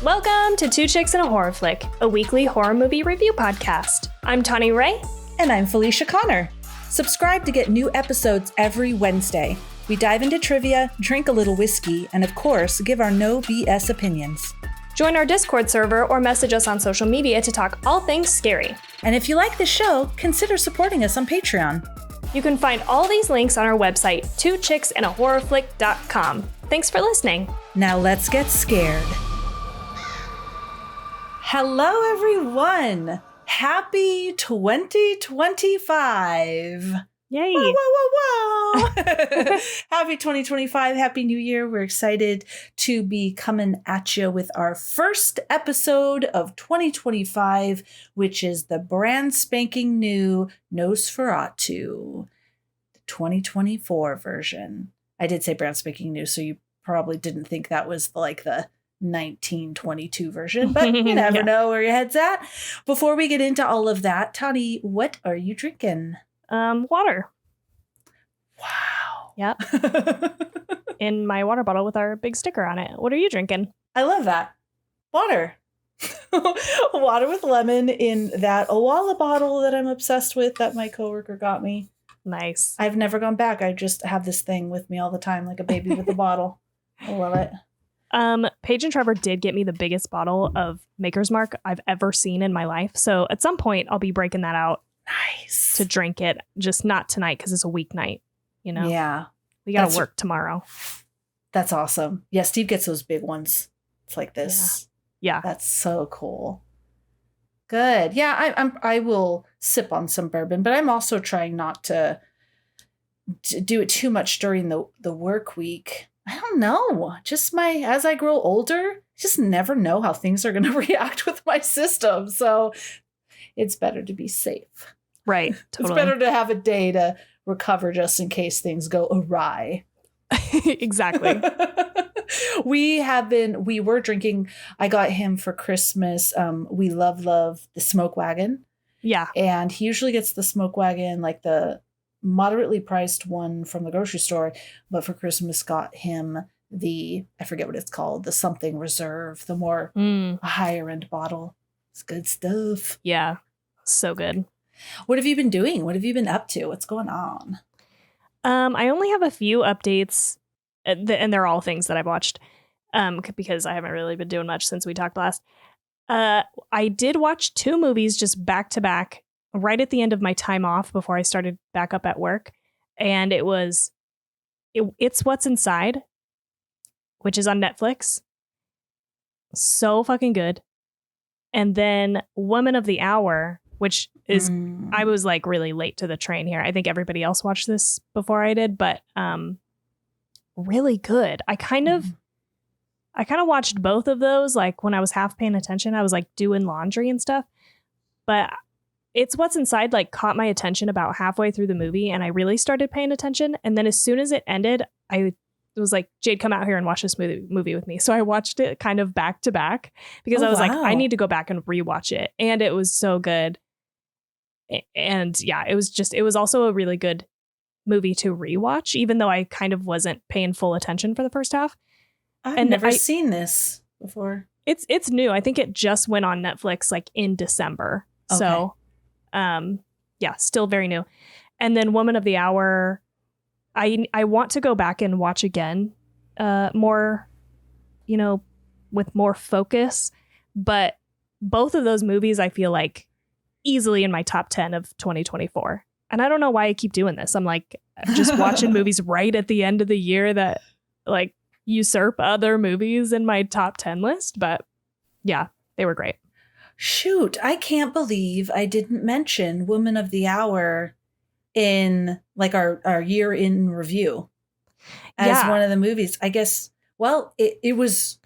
Welcome to Two Chicks and a Horror Flick, a weekly horror movie review podcast. I'm Tawny Ray. And I'm Felicia Connor. Subscribe to get new episodes every Wednesday. We dive into trivia, drink a little whiskey, and of course, give our no BS opinions. Join our Discord server or message us on social media to talk all things scary. And if you like the show, consider supporting us on Patreon. You can find all these links on our website, twochicksandahorrorflick.com. Thanks for listening. Now let's get scared. Hello, everyone. Happy 2025. Yay. Whoa, whoa, whoa, whoa. Happy 2025. Happy New Year. We're excited to be coming at you with our first episode of 2025, which is the brand spanking new Nosferatu, the 2024 version. I did say brand spanking new, so you probably didn't think that was like the 1922 version, but you never know where your head's at. Before we get into all of that, Tawny, what are you drinking? Water. Wow. Yep. In my water bottle with our big sticker on it. What are you drinking? I love that. Water. Water with lemon in that Owala bottle that I'm obsessed with that my coworker got me. Nice. I've never gone back. I just have this thing with me all the time, like a baby with a bottle. I love it. Paige and Trevor did get me the biggest bottle of Maker's Mark I've ever seen in my life. So at some point I'll be breaking that out. Nice. To drink it, just not tonight because it's a weeknight, you know? Yeah. We got to work tomorrow. That's awesome. Yeah, Steve gets those big ones. It's like this. Yeah. That's so cool. Good. Yeah, I will sip on some bourbon, but I'm also trying not to do it too much during the work week. I don't know. Just as I grow older, just never know how things are going to react with my system. So it's better to be safe. Right. Totally. It's better to have a day to recover just in case things go awry. Exactly. We were drinking. I got him for Christmas. We love the Smoke Wagon. Yeah. And he usually gets the Smoke Wagon, like the moderately priced one from the grocery store. But for Christmas, got him I forget what it's called, the something reserve, the more higher end bottle. It's good stuff. Yeah. So good. What have you been doing? What have you been up to? What's going on? I only have a few updates, and they're all things that I've watched because I haven't really been doing much since we talked last. I did watch 2 movies just back to back right at the end of my time off before I started back up at work. And it's What's Inside, which is on Netflix. So fucking good. And then Woman of the Hour, which is, I was like really late to the train here. I think everybody else watched this before I did, but really good. I kind of watched both of those like when I was half paying attention. I was like doing laundry and stuff, but It's What's Inside like caught my attention about halfway through the movie, and I really started paying attention. And then as soon as it ended, I was like, Jade, come out here and watch this movie with me. So I watched it kind of back to back because I was like, I need to go back and rewatch it. And it was so good. And yeah, it was also a really good movie to rewatch, even though I kind of wasn't paying full attention for the first half. I've never seen this before. It's new. I think it just went on Netflix like in December. Okay. So yeah, still very new. And then Woman of the Hour, I want to go back and watch again more, with more focus. But both of those movies, I feel like easily in my top 10 of 2024. And I don't know why I keep doing this. I'm like just watching movies right at the end of the year that like usurp other movies in my top 10 list. But yeah, they were great. Shoot, I can't believe I didn't mention Woman of the Hour in like our year in review as one of the movies. I guess, well, it was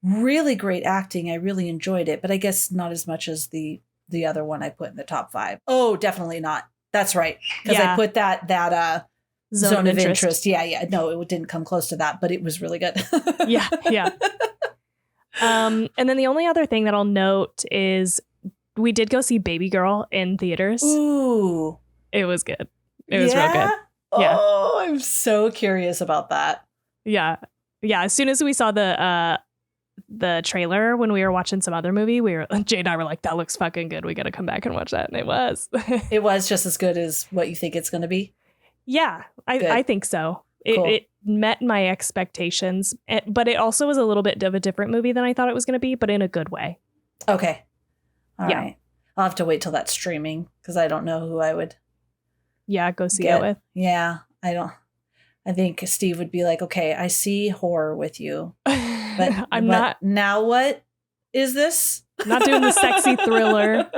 really great acting. I really enjoyed it, but I guess not as much as the other one I put in the top 5. Oh, definitely not. That's right. Because I put that zone of interest. Yeah. No, it didn't come close to that, but it was really good. Yeah. And then the only other thing that I'll note is we did go see Baby Girl in theaters. Ooh. It was good. It was real good. Yeah. Oh, I'm so curious about that. Yeah. Yeah. As soon as we saw the the trailer when we were watching some other movie. Jay and I were like, that looks fucking good. We got to come back and watch that. And it was. It was just as good as what you think it's going to be. Yeah, I think so. Cool. It met my expectations, but it also was a little bit of a different movie than I thought it was going to be, but in a good way. Okay. All right. I'll have to wait till that's streaming because I don't know who I would. Yeah, go see it with. Yeah, I think Steve would be like, okay, I see horror with you, but I'm not. Now what is this? I'm not doing the sexy thriller.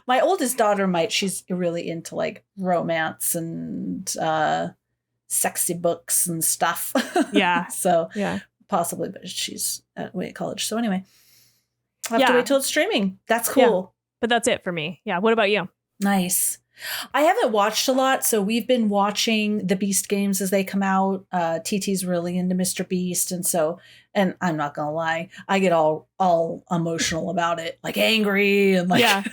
My oldest daughter might. She's really into like romance and sexy books and stuff. Yeah. So yeah, possibly, but she's away at college. So anyway, I'll have to wait till it's streaming. That's cool. Yeah. But that's it for me. Yeah. What about you? Nice. I haven't watched a lot, so we've been watching the Beast games as they come out. TT's really into Mr. Beast, and I'm not gonna lie, I get all emotional about it, like angry and like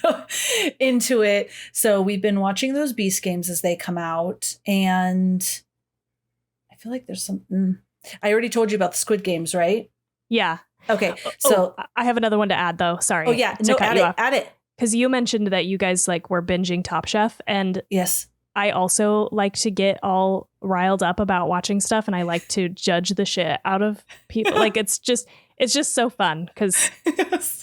into it. So we've been watching those Beast games as they come out, and I feel like there's some. I already told you about the Squid Games, right? Yeah. Okay. So I have another one to add, though. Sorry. Oh yeah, no, add it. Because you mentioned that you guys like were binging Top Chef, and yes, I also like to get all riled up about watching stuff, and I like to judge the shit out of people. Like it's just so fun because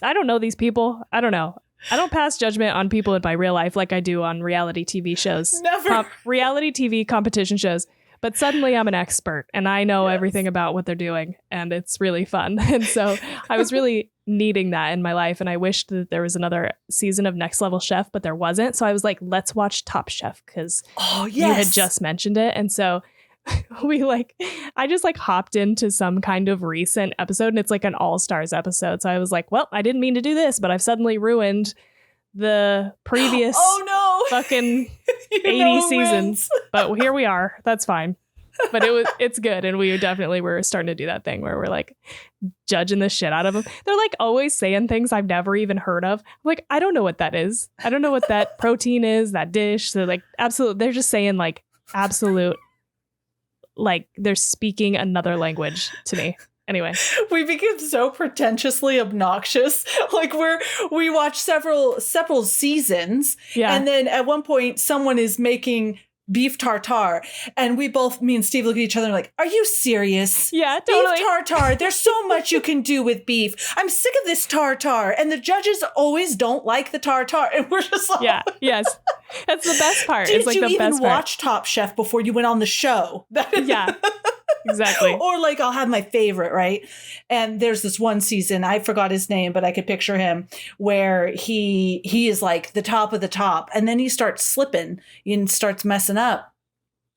I don't know these people. I don't know. I don't pass judgment on people in my real life like I do on reality TV shows. Never. Reality TV competition shows. But suddenly I'm an expert and I know everything about what they're doing, and it's really fun. And so I was really needing that in my life, and I wished that there was another season of Next Level Chef, but there wasn't. So I was like, let's watch Top Chef because you had just mentioned it. And so I just hopped into some kind of recent episode, and it's like an all-stars episode. So I was like, well, I didn't mean to do this, but I've suddenly ruined the previous fucking 80 seasons. But here we are. That's fine. But it's good. And we definitely were starting to do that thing where we're like judging the shit out of them. They're like always saying things I've never even heard of. I'm like, I don't know what that is. I don't know what that protein is, that dish. They're like, absolute. They're just saying like absolute, like they're speaking another language to me. Anyway, we became so pretentiously obnoxious. Like we watch several seasons, and then at one point someone is making beef tartare, and me and Steve look at each other and like, are you serious? Yeah, totally. Beef tartare. There's so much you can do with beef. I'm sick of this tartare, and the judges always don't like the tartare, and we're just like, yes, that's the best part. Did it's like you the even best part. watch Top Chef before you went on the show? Yeah. Exactly. Or like I'll have my favorite, right? And there's this one season, I forgot his name, but I could picture him where he is like the top of the top, and then he starts slipping and starts messing up.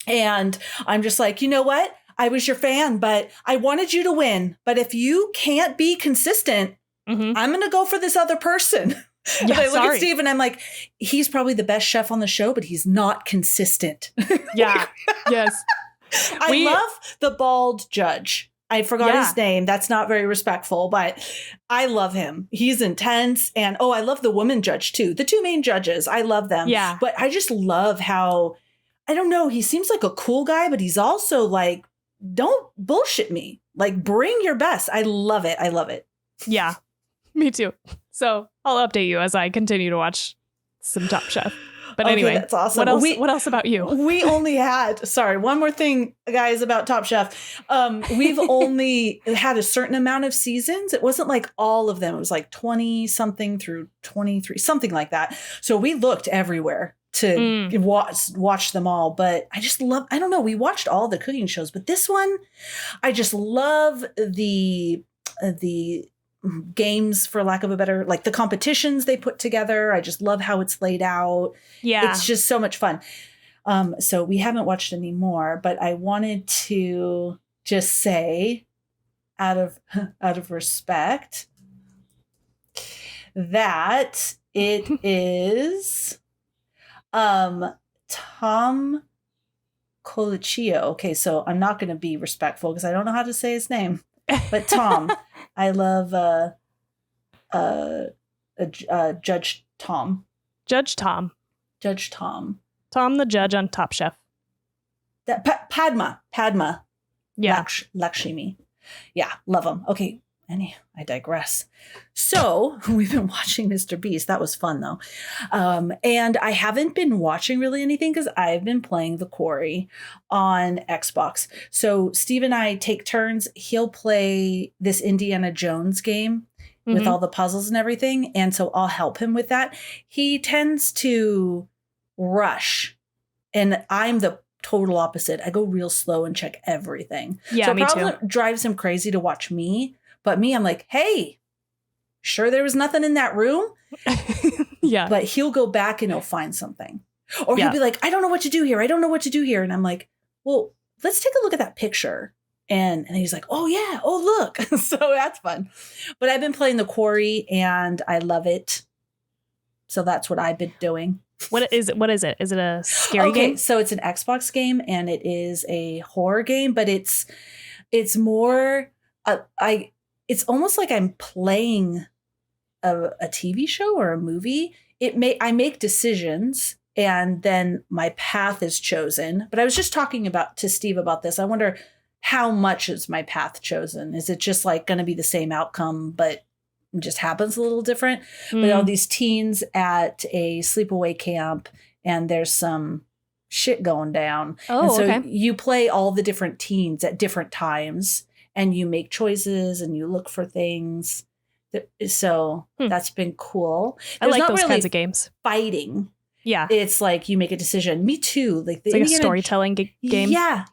And I'm just like, you know what? I was your fan, but I wanted you to win. But if you can't be consistent, I'm going to go for this other person. And I look at Steve and I'm like, he's probably the best chef on the show, but he's not consistent. Yeah. Yes. I love the bald judge. I forgot his name. That's not very respectful, but I love him. He's intense. And I love the woman judge too. The two main judges. I love them. Yeah. But I just love how, I don't know, he seems like a cool guy, but he's also like, don't bullshit me. Like, bring your best. I love it. I love it. Yeah. Me too. So I'll update you as I continue to watch some Top Chef. But anyway, that's awesome. What else about you? We only had, one more thing, guys, about Top Chef. We've only had a certain amount of seasons. It wasn't like all of them. It was like 20 something through 23, something like that. So we looked everywhere to watch them all. But I just love, I don't know, we watched all the cooking shows, but this one, I just love the games, for lack of a better, like the competitions they put together. I just love how it's laid out. Yeah. It's just so much fun. So we haven't watched any more, but I wanted to just say out of respect that it is Tom Colicchio. Okay, so I'm not going to be respectful because I don't know how to say his name. But Tom, I love Judge Tom. Judge Tom. Judge Tom. Tom the judge on Top Chef. Padma. Yeah. Lakshmi. Yeah, love him. Okay, I digress. So we've been watching Mr. Beast. That was fun though. And I haven't been watching really anything because I've been playing The Quarry on Xbox. So Steve and I take turns. He'll play this Indiana Jones game with all the puzzles and everything. And so I'll help him with that. He tends to rush, and I'm the total opposite. I go real slow and check everything. Yeah, so it me probably too. drives him crazy to watch me. But me, I'm like, hey, sure there was nothing in that room? Yeah. But he'll go back and he'll find something. Or he'll be like, I don't know what to do here. I don't know what to do here. And I'm like, well, let's take a look at that picture. And he's like, oh, yeah. Oh, look. So that's fun. But I've been playing The Quarry and I love it. So that's what I've been doing. What is it? Is it a scary game? So it's an Xbox game and it is a horror game, but it's more, it's almost like I'm playing a TV show or a movie. I make decisions and then my path is chosen. But I was just talking to Steve about this. I wonder, how much is my path chosen? Is it just like going to be the same outcome, but it just happens a little different? But all these teens at a sleepaway camp and there's some shit going down. Oh, and so okay. you play all the different teens at different times and you make choices and you look for things. So that's been cool. I like those kinds of games. Fighting. Yeah. It's like you make a decision. Me too. Like it's like a storytelling game. Yeah.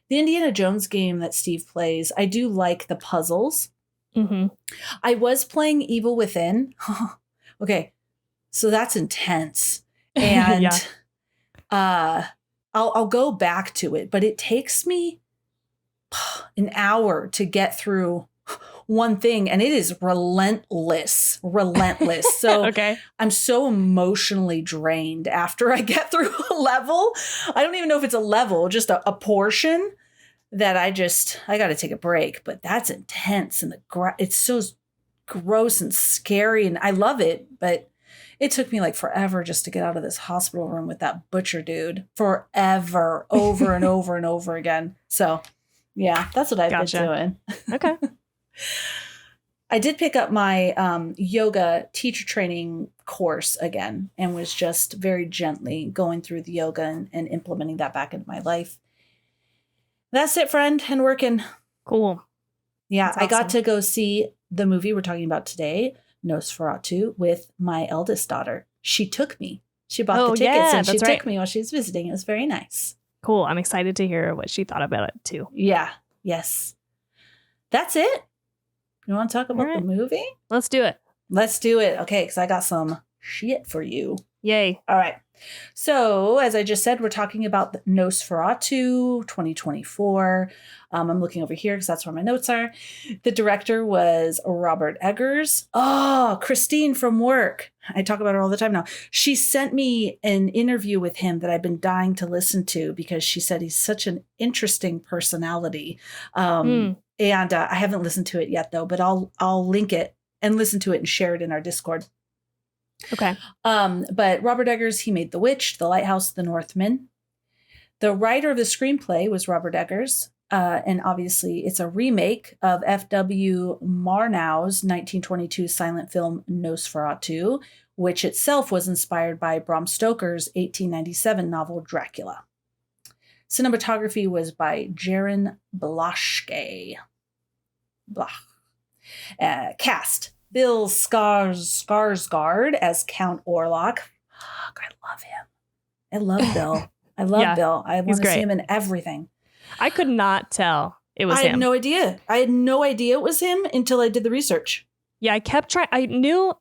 The Indiana Jones game that Steve plays, I do like the puzzles. I was playing Evil Within. Okay. So that's intense. And I'll go back to it, but it takes me an hour to get through one thing, and it is relentless. So I'm so emotionally drained after I get through a level. I don't even know if it's a level, just a portion that I got to take a break. But that's intense, and it's so gross and scary, and I love it. But it took me like forever just to get out of this hospital room with that butcher dude. Forever, over and over and over again. So yeah, that's what I've been doing. Okay. I did pick up my yoga teacher training course again and was just very gently going through the yoga and implementing that back into my life. That's it, friend, and working. Cool. Yeah, awesome. I got to go see the movie we're talking about today, Nosferatu, with my eldest daughter. She took me. She bought the tickets and she took me while she was visiting. It was very nice. Cool. I'm excited to hear what she thought about it too. Yeah. Yes. That's it. You want to talk about the movie? Let's do it. Okay, because I got some shit for you. Yay. All right. So, as I just said, we're talking about Nosferatu 2024. I'm looking over here because that's where my notes are. The director was Robert Eggers. Oh, Christine from work. I talk about her all the time now. She sent me an interview with him that I've been dying to listen to because she said he's such an interesting personality. And I haven't listened to it yet, though, but I'll link it and listen to it and share it in our Discord. Okay. But Robert Eggers, he made The Witch, The Lighthouse, The Northman. The writer of the screenplay was Robert Eggers. And obviously it's a remake of F.W. Murnau's 1922 silent film Nosferatu, which itself was inspired by Bram Stoker's 1897 novel Dracula. Cinematography was by Jaron Blaschke. Cast. Bill Skarsgård as Count Orlok. I love him. I love Bill. I love Bill. I want to see him in everything. I could not tell it was him. I had no idea. I had no idea it was him until I did the research. Yeah, I kept trying. I knew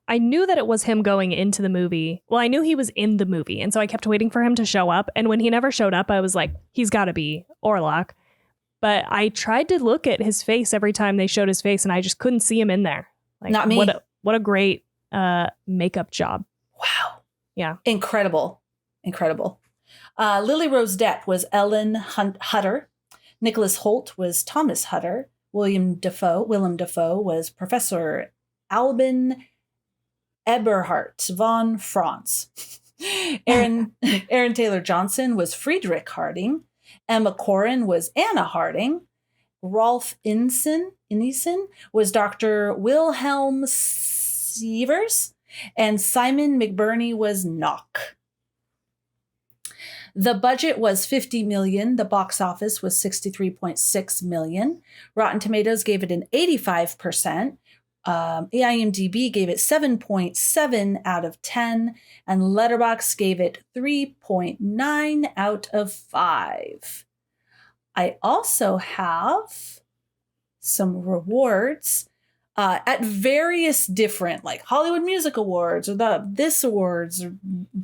that it was him going into the movie. Well, I knew he was in the movie. And so I kept waiting for him to show up. And when he never showed up, I was like, he's got to be Orlok. But I tried to look at his face every time they showed his face and I just couldn't see him in there. Like, not me. What a great makeup job. Wow. Yeah. Incredible. Lily Rose Depp was Ellen Hutter. Nicholas Hoult was Thomas Hutter. Willem Dafoe was Professor Albin Eberhard von Franz. Aaron Taylor Johnson was Friedrich Harding. Emma Corrin was Anna Harding. Rolf Inson Ineson was Dr. Wilhelm Sievers, and Simon McBurney was Knock. The budget was $50 million. The box office was $63.6 million. Rotten Tomatoes gave it an 85%. IMDb gave it 7.7 out of 10, and Letterboxd gave it 3.9 out of 5. I also have some rewards at various different, like Hollywood Music Awards or this awards or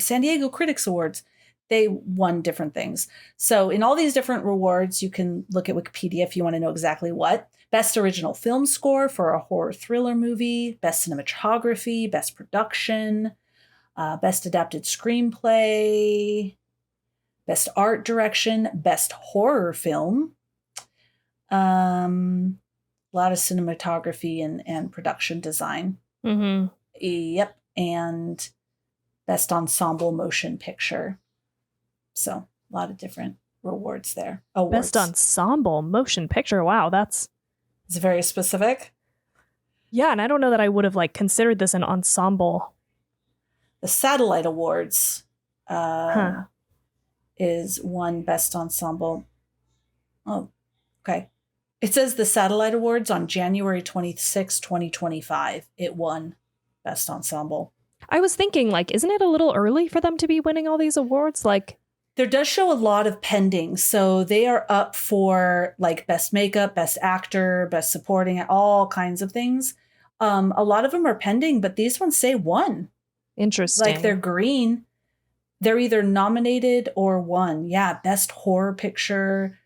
San Diego Critics Awards. They won different things. So in all these different rewards, you can look at Wikipedia if you want to know exactly what. Best Original Film Score for a horror thriller movie, Best Cinematography, Best Production, Best Adapted Screenplay, Best Art Direction, Best Horror Film, a lot of cinematography and production design. Mm-hmm. Yep. And Best Ensemble Motion Picture. So a lot of different rewards there. Awards. Best Ensemble Motion Picture. Wow, it's very specific. Yeah, and I don't know that I would have considered this an ensemble. The Satellite Awards is one Best Ensemble. Oh, okay. It says the Satellite Awards on January 26, 2025. It won Best Ensemble. I was thinking, isn't it a little early for them to be winning all these awards? There does show a lot of pending. So they are up for Best Makeup, Best Actor, Best Supporting, all kinds of things. A lot of them are pending, but these ones say won. Interesting. They're green. They're either nominated or won. Yeah, Best Horror Picture.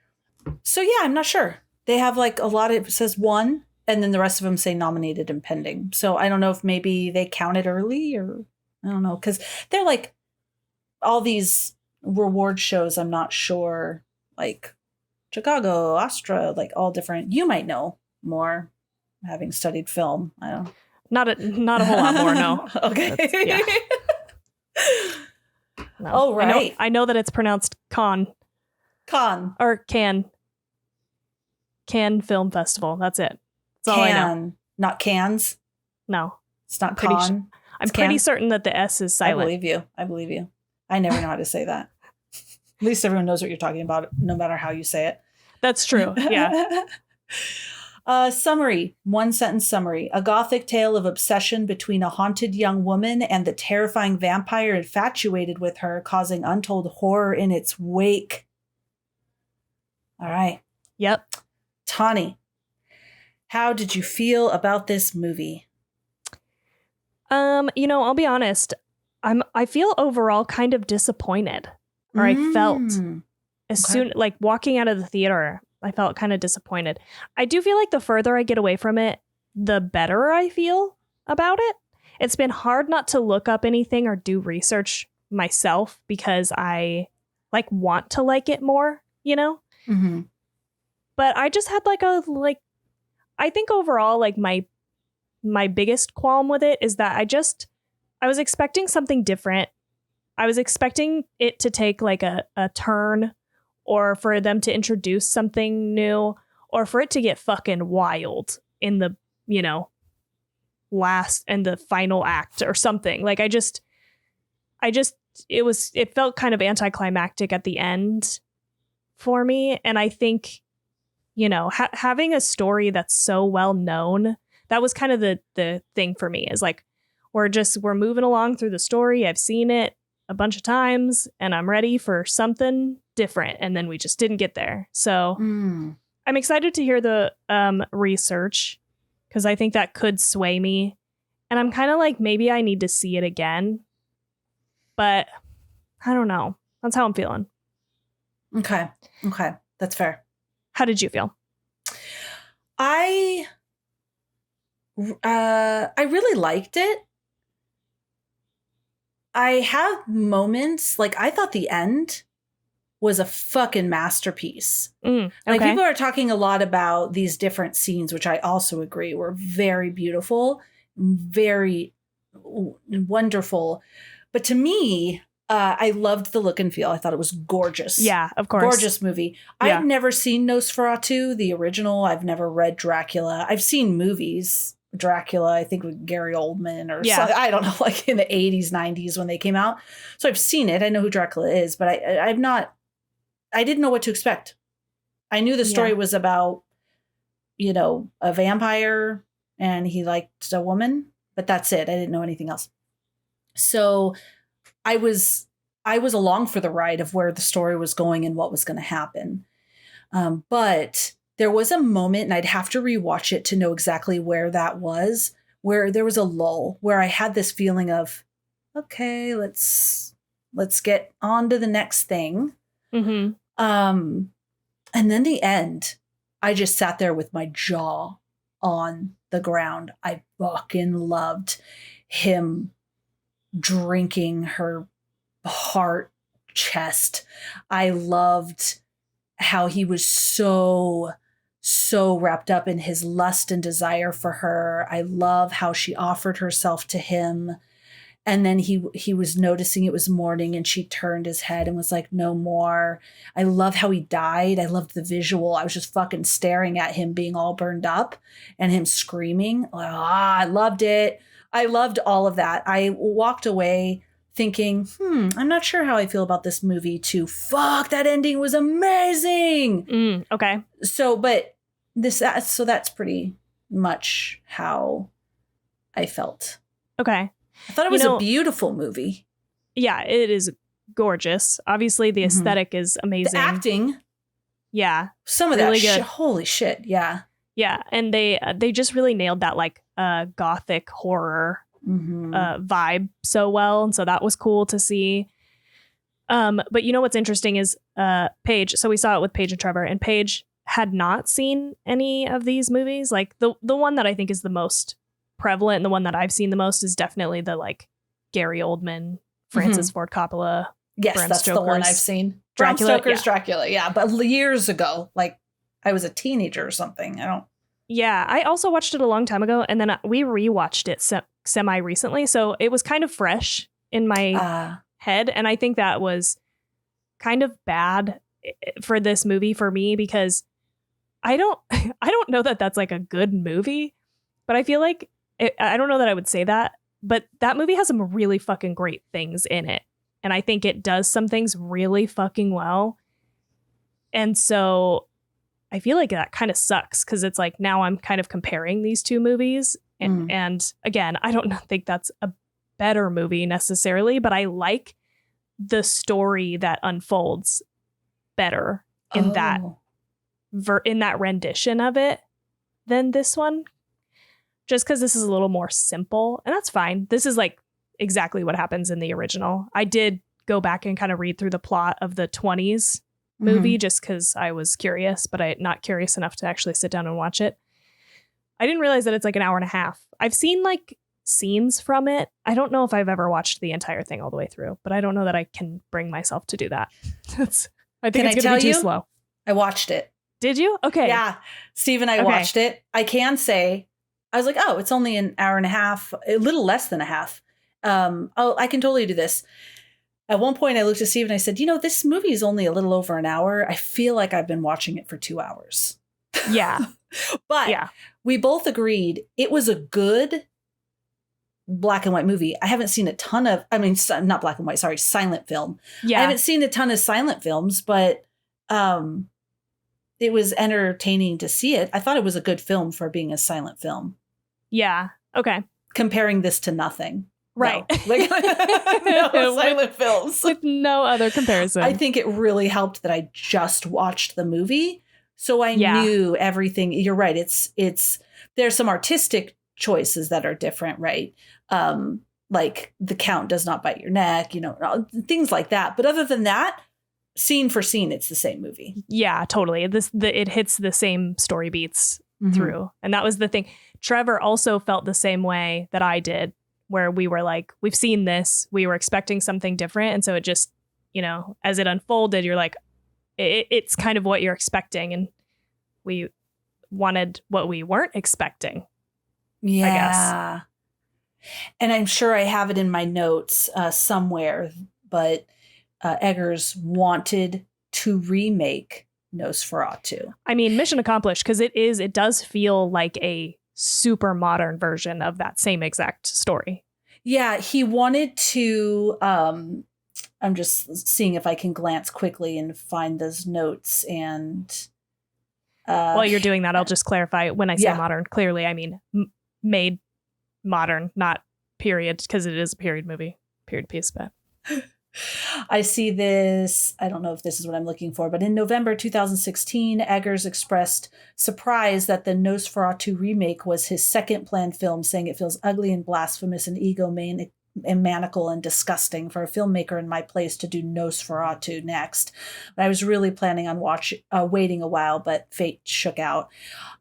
So yeah, I'm not sure. They have a lot of, it says won, and then the rest of them say nominated and pending. So I don't know if maybe they counted early or I don't know. Because they're all these reward shows, I'm not sure, Chicago, Astra, all different. You might know more, having studied film. I don't. Not a whole lot more. No. Okay. Yeah. No. Oh right. I know that it's pronounced Cannes or Cannes Film Festival. That's it. That's all I know. Not cans. No, it's not pretty con. I'm pretty certain that the S is silent. I believe you. I never know how to say that. At least everyone knows what you're talking about, no matter how you say it. That's true. Yeah. Summary. 1-sentence summary. A gothic tale of obsession between a haunted young woman and the terrifying vampire infatuated with her, causing untold horror in its wake. All right. Yep. Tawny, how did you feel about this movie? I'll be honest. I feel overall kind of disappointed, or I felt soon, walking out of the theater, I felt kind of disappointed. I do feel the further I get away from it, the better I feel about it. It's been hard not to look up anything or do research myself because I want to like it more, Mm-hmm. But I just had I think overall, my biggest qualm with it is that I was expecting something different. I was expecting it to take a turn, or for them to introduce something new, or for it to get fucking wild in the, last and the final act or something. It felt kind of anticlimactic at the end for me. And I think, having a story that's so well known, that was kind of the thing for me, is we're moving along through the story. I've seen it a bunch of times and I'm ready for something different. And then we just didn't get there. So I'm excited to hear the research, because I think that could sway me. And I'm kind of maybe I need to see it again. But I don't know. That's how I'm feeling. Okay. That's fair. How did you feel? I really liked it. I have moments, I thought the end was a fucking masterpiece. Okay. People are talking a lot about these different scenes, which I also agree were very beautiful, very wonderful. But to me, I loved the look and feel. I thought it was gorgeous. Yeah, of course. Gorgeous movie. Yeah. I've never seen Nosferatu, the original. I've never read Dracula. I've seen movies. Dracula, I think with Gary Oldman or something. I don't know, like in the 80s, 90s when they came out. So I've seen it. I know who Dracula is, but I didn't know what to expect. I knew the story was about, a vampire and he liked a woman, but that's it. I didn't know anything else. So I was along for the ride of where the story was going and what was going to happen. But there was a moment, and I'd have to rewatch it to know exactly where that was, where there was a lull, where I had this feeling of, okay, let's get on to the next thing. Mm-hmm. And then the end, I just sat there with my jaw on the ground. I fucking loved him drinking her heart chest. I loved how he was so wrapped up in his lust and desire for her. I love how she offered herself to him. And then he was noticing it was morning and she turned his head and was like, no more. I love how he died. I loved the visual. I was just fucking staring at him being all burned up and him screaming. I loved it. I loved all of that. I walked away thinking, I'm not sure how I feel about this movie too. Fuck, that ending was amazing. Okay. So that's pretty much how I felt. Okay. I thought it was a beautiful movie. Yeah, it is gorgeous. Obviously, the aesthetic is amazing. The acting. Yeah. Some of really that shit. Holy shit. Yeah. Yeah. And they just really nailed that like gothic horror vibe so well. And so that was cool to see. But what's interesting is Paige. So we saw it with Paige and Trevor, and Paige had not seen any of these movies. Like the one that I think is the most prevalent and the one that I've seen the most is definitely the like Gary Oldman, Francis Ford Coppola. Yes, Bram that's Stoker's the one I've seen. Dracula, Bram Stoker's Dracula, yeah, but years ago, like I was a teenager or something. Yeah, I also watched it a long time ago, and then we rewatched it semi recently, so it was kind of fresh in my head, and I think that was kind of bad for this movie for me because I don't know that that's like a good movie, but I feel like I don't know that I would say that, but that movie has some really fucking great things in it. And I think it does some things really fucking well. And so I feel like that kind of sucks because it's like now I'm kind of comparing these two movies. And again, I don't think that's a better movie necessarily, but I like the story that unfolds better in that rendition of it than this one. Just because this is a little more simple, and that's fine. This is like exactly what happens in the original. I did go back and kind of read through the plot of the 20s movie just because I was curious, but I'm not curious enough to actually sit down and watch it. I didn't realize that it's like an hour and a half. I've seen like scenes from it. I don't know if I've ever watched the entire thing all the way through, but I don't know that I can bring myself to do that. I think it's going to be too slow. I watched it. Did you? Okay. Yeah. Steve and I watched it. I can say, I was like, oh, it's only an hour and a half, a little less than a half. I can totally do this. At one point, I looked at Steve and I said, this movie is only a little over an hour. I feel like I've been watching it for 2 hours. Yeah. But we both agreed it was a good black and white movie. I haven't seen a ton of, not black and white, sorry, silent film. Yeah. I haven't seen a ton of silent films, but it was entertaining to see it. I thought it was a good film for being a silent film. Yeah. Okay. Comparing this to nothing. Right. No silent films. With no other comparison. I think it really helped that I just watched the movie. So I knew everything. You're right. There's some artistic choices that are different, right? Like the count does not bite your neck, things like that. But other than that, scene for scene, it's the same movie. Yeah, totally. It hits the same story beats through. And that was the thing. Trevor also felt the same way that I did, where we were like, we've seen this, we were expecting something different. And so it just, as it unfolded, you're like, it's kind of what you're expecting. And we wanted what we weren't expecting. Yeah. I guess. And I'm sure I have it in my notes somewhere but Eggers wanted to remake Nosferatu. I mean, mission accomplished, because it does feel like a super modern version of that same exact story. Yeah, he wanted to, I'm just seeing if I can glance quickly and find those notes. And while you're doing that, I'll just clarify. When I say Yeah. modern, clearly I mean made modern, not period, because it is a period movie, period piece. But I see this. I don't know if this is what I'm looking for, but in November 2016, Eggers expressed surprise that the Nosferatu remake was his second planned film, saying it feels ugly and blasphemous and egomaniacal and disgusting for a filmmaker in my place to do Nosferatu next. But I was really planning on waiting a while, but fate shook out.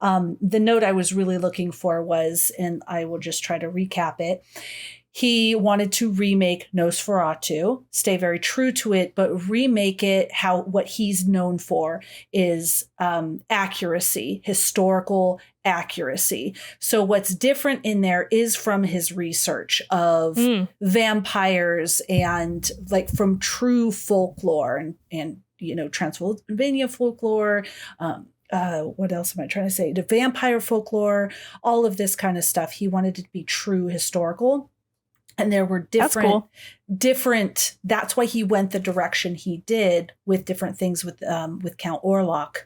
The note I was really looking for was, and I will just try to recap it, he wanted to remake Nosferatu, stay very true to it, but remake it what he's known for is accuracy, historical accuracy. So what's different in there is from his research of vampires and like from true folklore and Transylvania folklore. What else am I trying to say? The vampire folklore, all of this kind of stuff. He wanted it to be true historical. And there were different, that's why he went the direction he did with different things with Count Orlok,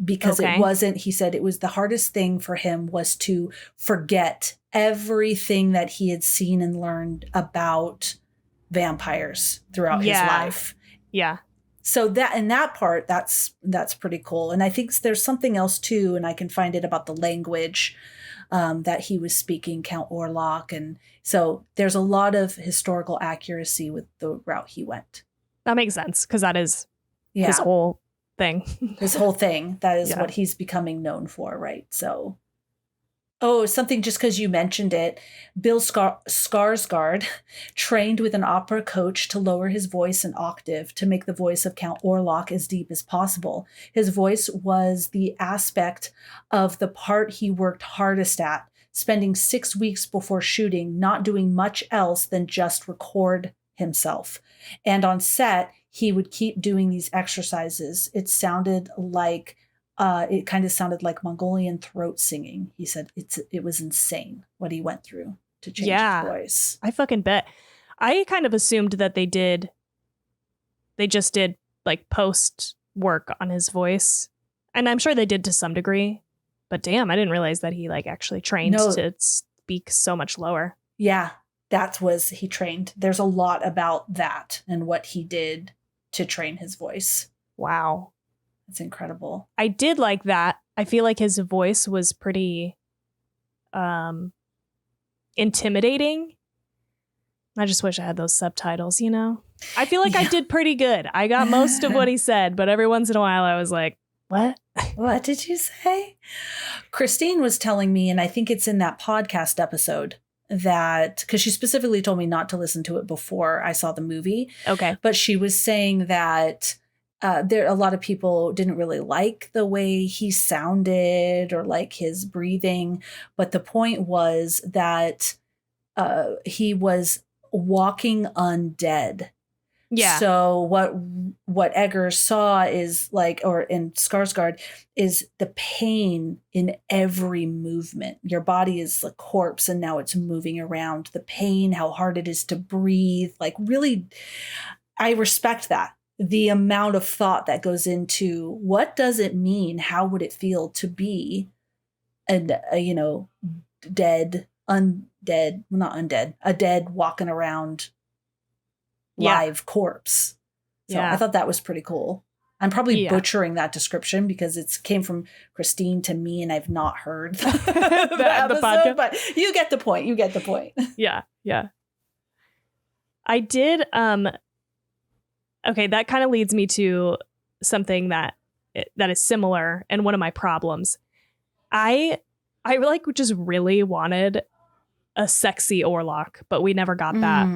because it wasn't, he said it was the hardest thing for him was to forget everything that he had seen and learned about vampires throughout his life. Yeah. So that in that part, that's pretty cool. And I think there's something else too, and I can find it about the language that he was speaking, Count Orlok. And so there's a lot of historical accuracy with the route he went. That makes sense, because that is his whole thing. His whole thing. That is what he's becoming known for, right? So, something just because you mentioned it. Bill Skarsgård trained with an opera coach to lower his voice an octave to make the voice of Count Orlok as deep as possible. His voice was the aspect of the part he worked hardest at, spending 6 weeks before shooting, not doing much else than just record himself. And on set, he would keep doing these exercises. It sounded like it kind of sounded like Mongolian throat singing. He said it was insane what he went through to change his voice. I fucking bet. I kind of assumed that they just did like post work on his voice. And I'm sure they did to some degree. But damn, I didn't realize that he like actually trained to speak so much lower. Yeah, he trained. There's a lot about that and what he did to train his voice. Wow. It's incredible. I did like that. I feel like his voice was pretty intimidating. I just wish I had those subtitles, I feel like I did pretty good. I got most of what he said, but every once in a while I was like, what? What did you say? Christine was telling me, and I think it's in that podcast episode, that because she specifically told me not to listen to it before I saw the movie. Okay. But she was saying that a lot of people didn't really like the way he sounded or like his breathing. But the point was that he was walking undead. Yeah. So what Eggers saw is like, or in Skarsgård, is the pain in every movement. Your body is a corpse and now it's moving around. The pain, how hard it is to breathe. Like really, I respect that. The amount of thought that goes into what does it mean? How would it feel to be a dead walking around live corpse. So I thought that was pretty cool. I'm probably butchering that description because it came from Christine to me and I've not heard the episode, but you get the point. Yeah. I did. Okay, that kind of leads me to something that is similar and one of my problems. I like just really wanted a sexy Orlok, but we never got that.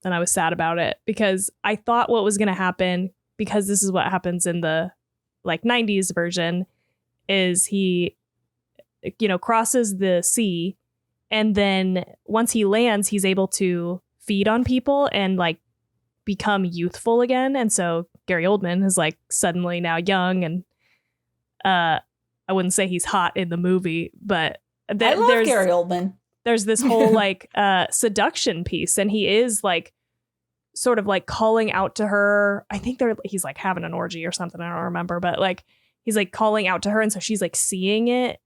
And I was sad about it because I thought what was going to happen, because this is what happens in the like 90s version, is he, crosses the sea. And then once he lands, he's able to feed on people and like become youthful again. And so Gary Oldman is like suddenly now young, and I wouldn't say he's hot in the movie, but I love Gary Oldman. There's this whole like seduction piece, and he is like sort of like calling out to her. I think he's like having an orgy or something. I don't remember, but like he's like calling out to her, and so she's like seeing it.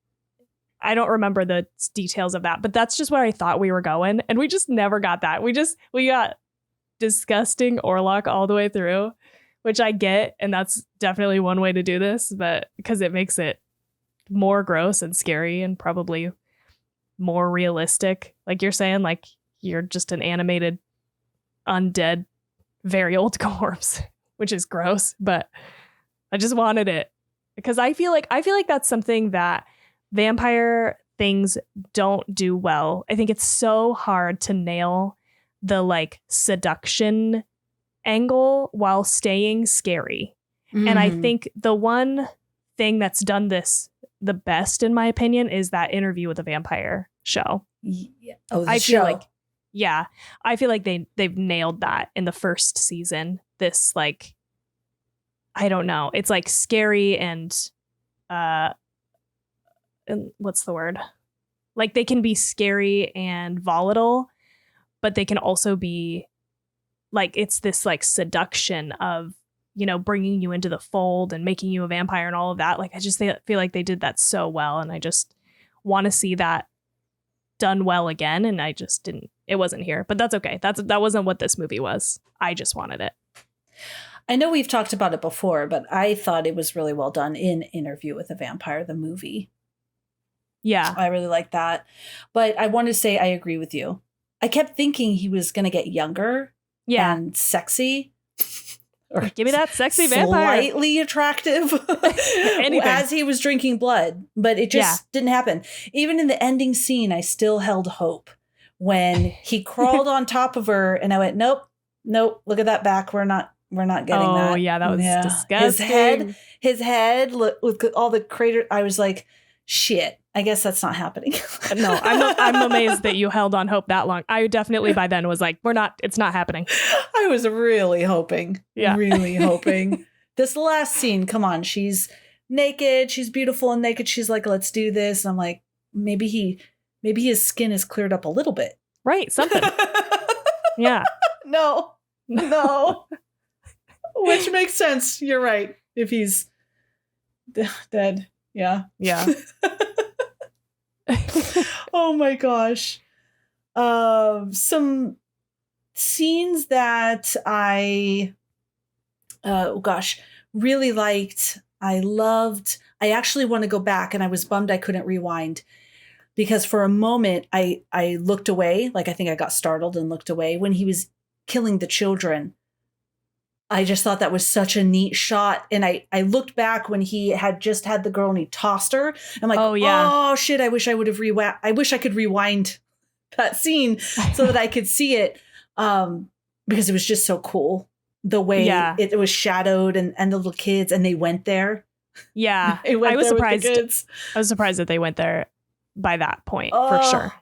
I don't remember the details of that, but that's just where I thought we were going, and we just never got that. We got disgusting Orlok all the way through, which I get, and that's definitely one way to do this, but because it makes it more gross and scary and probably more realistic, like you're saying, like you're just an animated undead very old corpse, which is gross, but I just wanted it because I feel like that's something that vampire things don't do well. I think it's so hard to nail the like seduction angle while staying scary. And I think the one thing that's done this the best, in my opinion, is that Interview with a Vampire show. Yeah. Oh, the I show. feel like, yeah, I feel like they've nailed that in the first season. This like, I don't know, it's like scary and what's the word? Like they can be scary and volatile, but they can also be like, it's this like seduction of, you know, bringing you into the fold and making you a vampire and all of that. Like, I just feel like they did that so well. And I just want to see that done well again. And I just didn't, it wasn't here, but that's okay. That wasn't what this movie was. I just wanted it. I know we've talked about it before, but I thought it was really well done in Interview with a Vampire, the movie. Yeah. I really like that. But I want to say I agree with you. I kept thinking he was going to get younger and sexy. Or give me that sexy vampire. Slightly attractive as he was drinking blood. But it just didn't happen. Even in the ending scene, I still held hope. When he crawled on top of her and I went, nope, look at that back. We're not getting that. Oh, yeah, that was disgusting. His head with all the crater. I was like, shit, I guess that's not happening. No, I'm amazed that you held on hope that long. I definitely by then was like, it's not happening. I was really hoping. Yeah. Really hoping. This last scene, come on, she's naked, she's beautiful and naked. She's like, let's do this. And I'm like, maybe his skin is cleared up a little bit. Right, something. Yeah. No. Which makes sense. You're right. If he's dead. Yeah. Yeah. Oh my gosh. Some scenes that I really liked. I loved. I actually want to go back, and I was bummed I couldn't rewind because for a moment I looked away. Like I think I got startled and looked away when he was killing the children. I just thought that was such a neat shot. And I looked back when he had just had the girl and he tossed her. I'm like, oh shit, I wish I would have I wish I could rewind that scene so that I could see it. Because it was just so cool. The way it was shadowed and the little kids and they went there. Yeah. I was surprised. I was surprised that they went there by that point for sure.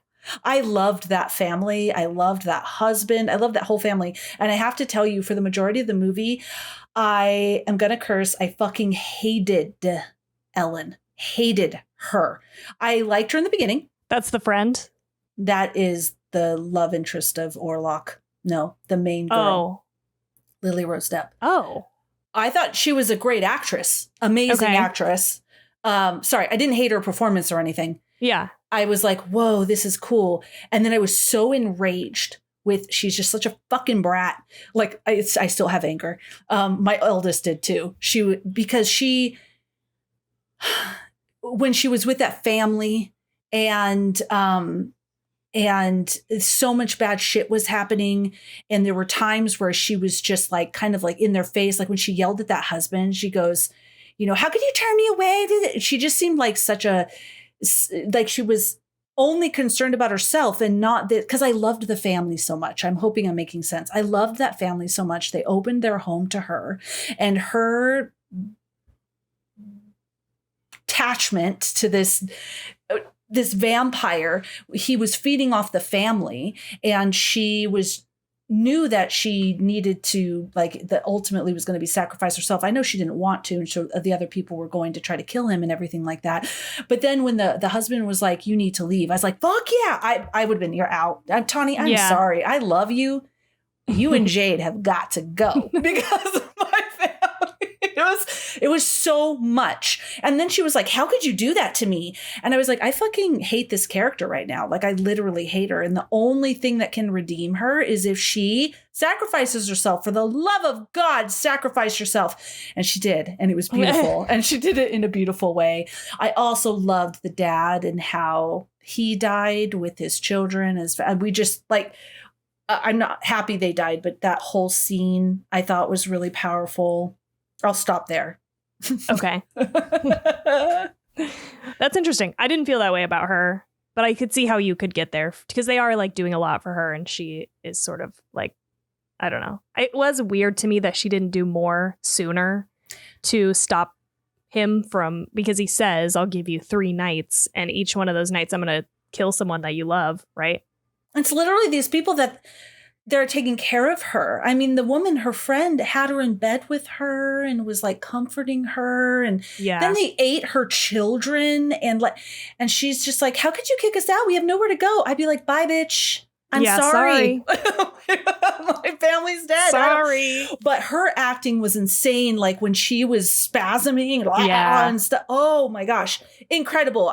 I loved that family. I loved that husband. I loved that whole family. And I have to tell you, for the majority of the movie, I am going to curse. I fucking hated Ellen. Hated her. I liked her in the beginning. That's the friend? That is the love interest of Orlok. No, the main girl. Oh. Lily Rose Depp. Oh. I thought she was a great actress. Amazing actress. Sorry, I didn't hate her performance or anything. Yeah. I was like, whoa, this is cool. And then I was so enraged with, she's just such a fucking brat. Like, I still have anger. My eldest did too. Because when she was with that family and so much bad shit was happening. And there were times where she was just like, kind of like in their face. Like when she yelled at that husband, she goes, you know, how could you turn me away? She just seemed like like she was only concerned about herself and not that, because I loved the family so much. I'm hoping I'm making sense. I loved that family so much. They opened their home to her, and her attachment to this vampire. He was feeding off the family, and she was knew that she needed to, like, that ultimately was going to be sacrifice herself. I know she didn't want to, and so the other people were going to try to kill him and everything like that. But then when the husband was like, you need to leave, I was like, fuck yeah, I would have been, you're out. Tawny, I'm sorry. I love you. You and Jade have got to go because of my family. It was so much. And then she was like, how could you do that to me? And I was like, I fucking hate this character right now. Like, I literally hate her. And the only thing that can redeem her is if she sacrifices herself. For the love of God, sacrifice yourself. And she did. And it was beautiful. And she did it in a beautiful way. I also loved the dad and how he died with his children. We just, like, I'm not happy they died, but that whole scene I thought was really powerful. I'll stop there. Okay. That's interesting. I didn't feel that way about her, but I could see how you could get there because they are, like, doing a lot for her, and she is sort of like, I don't know. It was weird to me that she didn't do more sooner to stop him from, because he says, I'll give you 3 nights, and each one of those nights I'm going to kill someone that you love, right? It's literally these people that they're taking care of her. I mean, the woman, her friend, had her in bed with her and was, like, comforting her. And then they ate her children. And she's just like, how could you kick us out? We have nowhere to go. I'd be like, bye, bitch. I'm sorry. My family's dead. Sorry. But her acting was insane. Like, when she was spasming and stuff. Oh, my gosh. Incredible.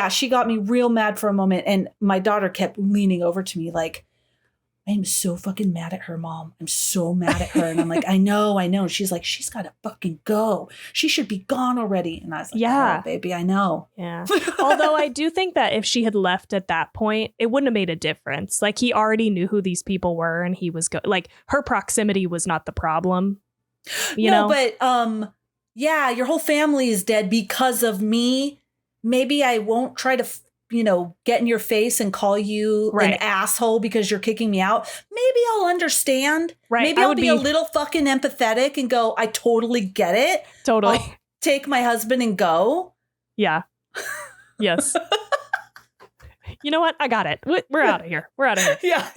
She got me real mad for a moment. And my daughter kept leaning over to me like, I'm so fucking mad at her, Mom. I'm so mad at her. And I'm like, I know. And she's like, she's got to fucking go. She should be gone already. And I was like, yeah, oh, baby, I know. Yeah. Although I do think that if she had left at that point, it wouldn't have made a difference. Like, he already knew who these people were, and he was like, her proximity was not the problem. You know? But your whole family is dead because of me. Maybe I won't try to get in your face and call you an asshole because you're kicking me out. Maybe I'll understand. Right. Maybe I'll be a little fucking empathetic and go, I totally get it. Totally. I'll take my husband and go. Yeah. Yes. You know what? I got it. We're out of here. We're out of here. Yeah.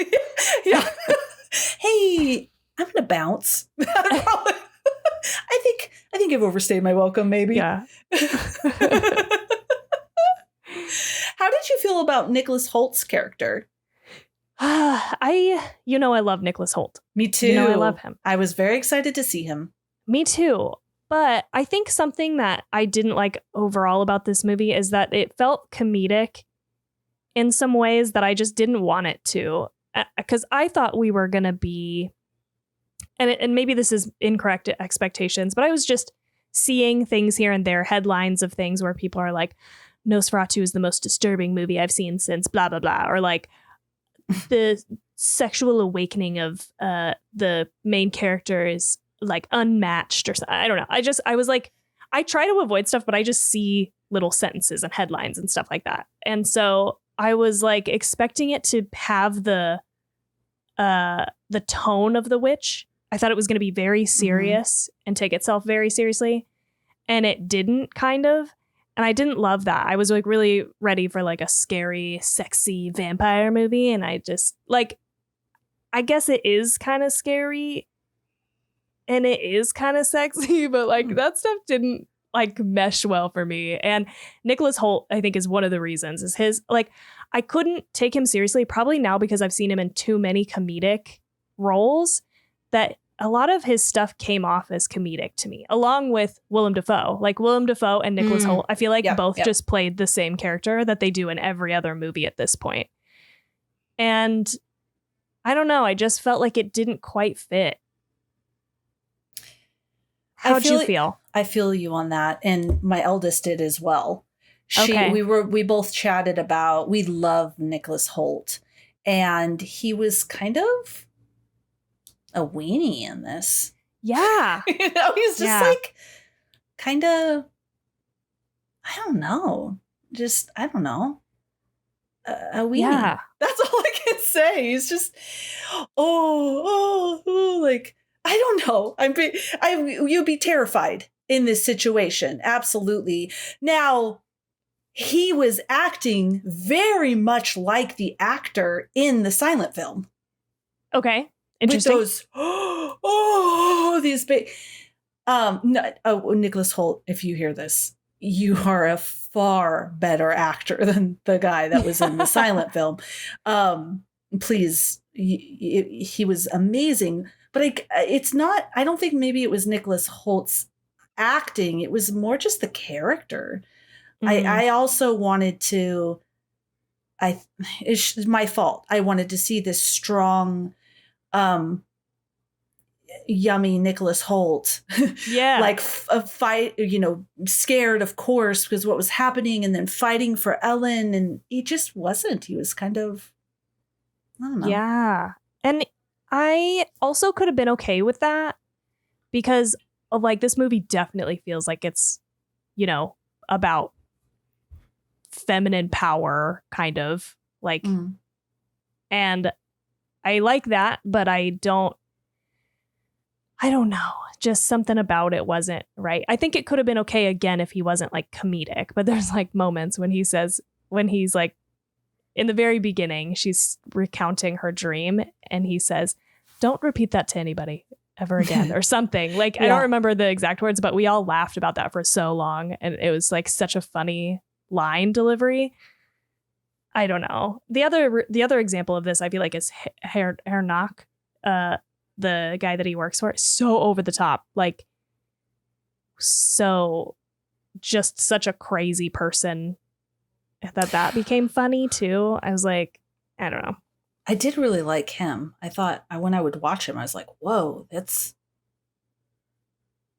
Yeah. Hey, I'm going to bounce. I think I've overstayed my welcome, maybe. Yeah. How did you feel about Nicholas Holt's character? I love Nicholas Holt. Me too. I love him. I was very excited to see him. Me too. But I think something that I didn't like overall about this movie is that it felt comedic in some ways that I just didn't want it to. Because I thought we were going to be, and maybe this is incorrect expectations, but I was just seeing things here and there, headlines of things where people are like, Nosferatu is the most disturbing movie I've seen since blah, blah, blah. Or like the sexual awakening of the main character is like unmatched or something. I don't know. I was like, I try to avoid stuff, but I just see little sentences and headlines and stuff like that. And so I was like expecting it to have the tone of The Witch. I thought it was going to be very serious and take itself very seriously. And it didn't, kind of. And I didn't love that. I was like really ready for like a scary, sexy vampire movie. And I just like, I guess it is kind of scary and it is kind of sexy, but like that stuff didn't like mesh well for me. And Nicholas Holt, I think, is one of the reasons. Is his, like, I couldn't take him seriously, probably now because I've seen him in too many comedic roles, that a lot of his stuff came off as comedic to me, along with Willem Dafoe. Like Willem Dafoe and Nicholas Holt, I feel like both just played the same character that they do in every other movie at this point. And I don't know, I just felt like it didn't quite fit. How'd you feel? I feel you on that. And my eldest did as well. Okay. We both chatted about, we love Nicholas Holt. And he was kind of a weenie in this. Yeah. He's just like kind of, I don't know. A weenie. Yeah. That's all I can say. He's just, like, I don't know. You'd be terrified in this situation. Absolutely. Now, he was acting very much like the actor in the silent film. Okay. With Interesting. those, these big, Nicholas Hoult, if you hear this, you are a far better actor than the guy that was in the silent film. Please, he was amazing. But it's not, I don't think maybe it was Nicholas Holt's acting. It was more just the character. I also wanted to, it's my fault. I wanted to see this strong, yummy Nicholas Hoult, Yeah. like a fight, scared, of course, because what was happening, and then fighting for Ellen, and he just wasn't. He was kind of, I don't know. Yeah. And I also could have been okay with that because of like this movie definitely feels like it's, about feminine power kind of like, and I like that, but I don't know. Just something about it wasn't right. I think it could have been okay again if he wasn't like comedic, but there's like moments when he's like, in the very beginning, she's recounting her dream and he says, "Don't repeat that to anybody ever again," or something. Like, yeah. I don't remember the exact words, but we all laughed about that for so long. And it was like such a funny line delivery. I don't know. The other example of this, I feel like, is Hernock, the guy that he works for. So over the top, like, so just such a crazy person that became funny too. I was like, I don't know. I did really like him. I thought when I would watch him, I was like, whoa,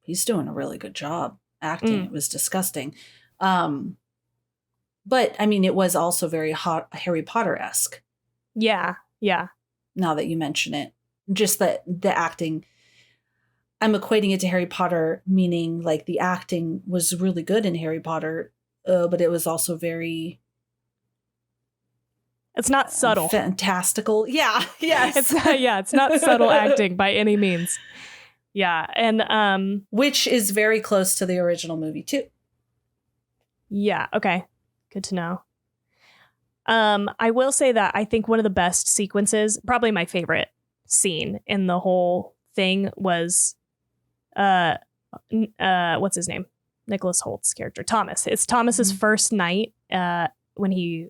he's doing a really good job acting. It was disgusting. But I mean, it was also very Harry Potter-esque. Yeah. Yeah. Now that you mention it, just the acting, I'm equating it to Harry Potter, meaning like the acting was really good in Harry Potter, but it was also very, it's not subtle, fantastical. Yeah. Yes. It's not subtle acting by any means. Yeah. And which is very close to the original movie too. Yeah. Okay. Good to know. I will say that I think one of the best sequences, probably my favorite scene in the whole thing, was what's his name? Nicholas Holt's character, Thomas. It's Thomas's first night when he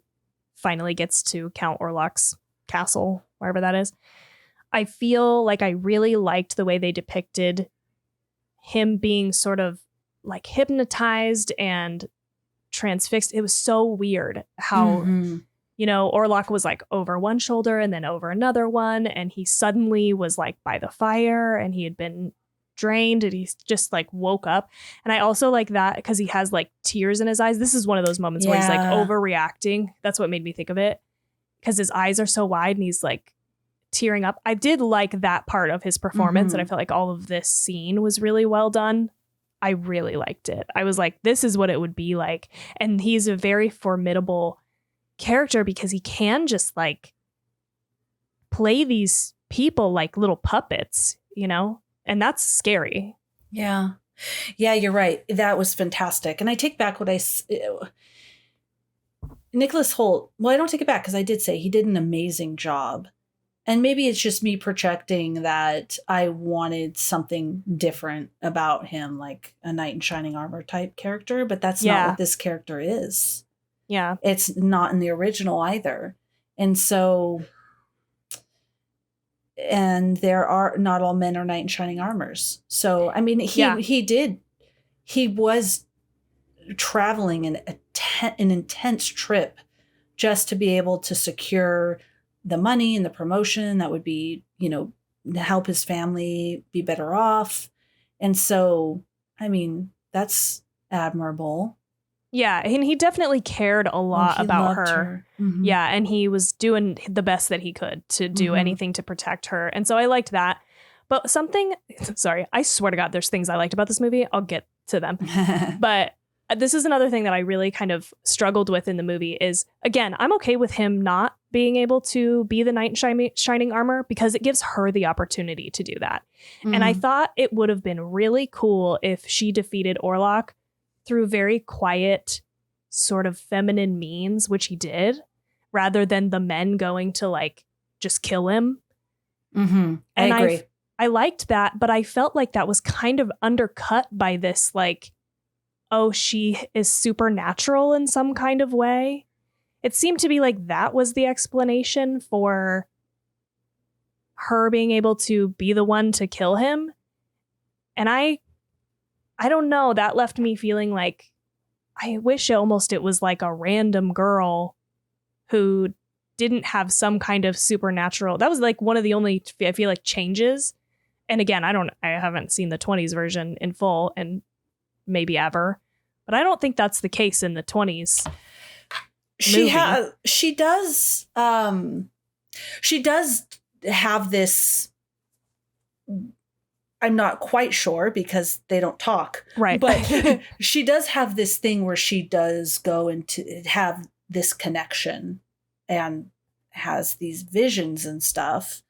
finally gets to Count Orlok's castle, wherever that is. I feel like I really liked the way they depicted him being sort of like hypnotized and transfixed. It was so weird how, Orlok was like over one shoulder and then over another one. And he suddenly was like by the fire and he had been drained and he just like woke up. And I also like that because he has like tears in his eyes. This is one of those moments where he's like overreacting. That's what made me think of it, because his eyes are so wide and he's like tearing up. I did like that part of his performance, and I felt like all of this scene was really well done. I really liked it. I was like, this is what it would be like. And he's a very formidable character because he can just like play these people like little puppets, and that's scary. Yeah. Yeah, you're right. That was fantastic. And I take back what Nicholas Hoult, well, I don't take it back because I did say he did an amazing job. And maybe it's just me projecting that I wanted something different about him, like a knight in shining armor type character, but that's not what this character is. Yeah. It's not in the original either. And so, and there are, not all men are knight in shining armors. So, I mean, he was traveling an intense trip just to be able to secure the money and the promotion that would be, to help his family be better off. And so, I mean, that's admirable. Yeah, and he definitely cared a lot about her. Mm-hmm. Yeah, and he was doing the best that he could to do anything to protect her. And so I liked that. But sorry, I swear to God, there's things I liked about this movie. I'll get to them. But this is another thing that I really kind of struggled with in the movie is, again, I'm okay with him not being able to be the knight in shining armor because it gives her the opportunity to do that. And I thought it would have been really cool if she defeated Orlok through very quiet, sort of feminine means, which he did, rather than the men going to like just kill him. Mm-hmm. I And agree. I liked that, but I felt like that was kind of undercut by this, like, oh, she is supernatural in some kind of way. It seemed to be like that was the explanation for her being able to be the one to kill him. And I don't know, that left me feeling like I wish almost it was like a random girl who didn't have some kind of supernatural. That was like one of the only, I feel like, changes. And again, I haven't seen the 20s version in full and maybe ever, but I don't think that's the case in the 20s. She does have this, I'm not quite sure because they don't talk. Right. But she does have this thing where she does go into have this connection and has these visions and stuff.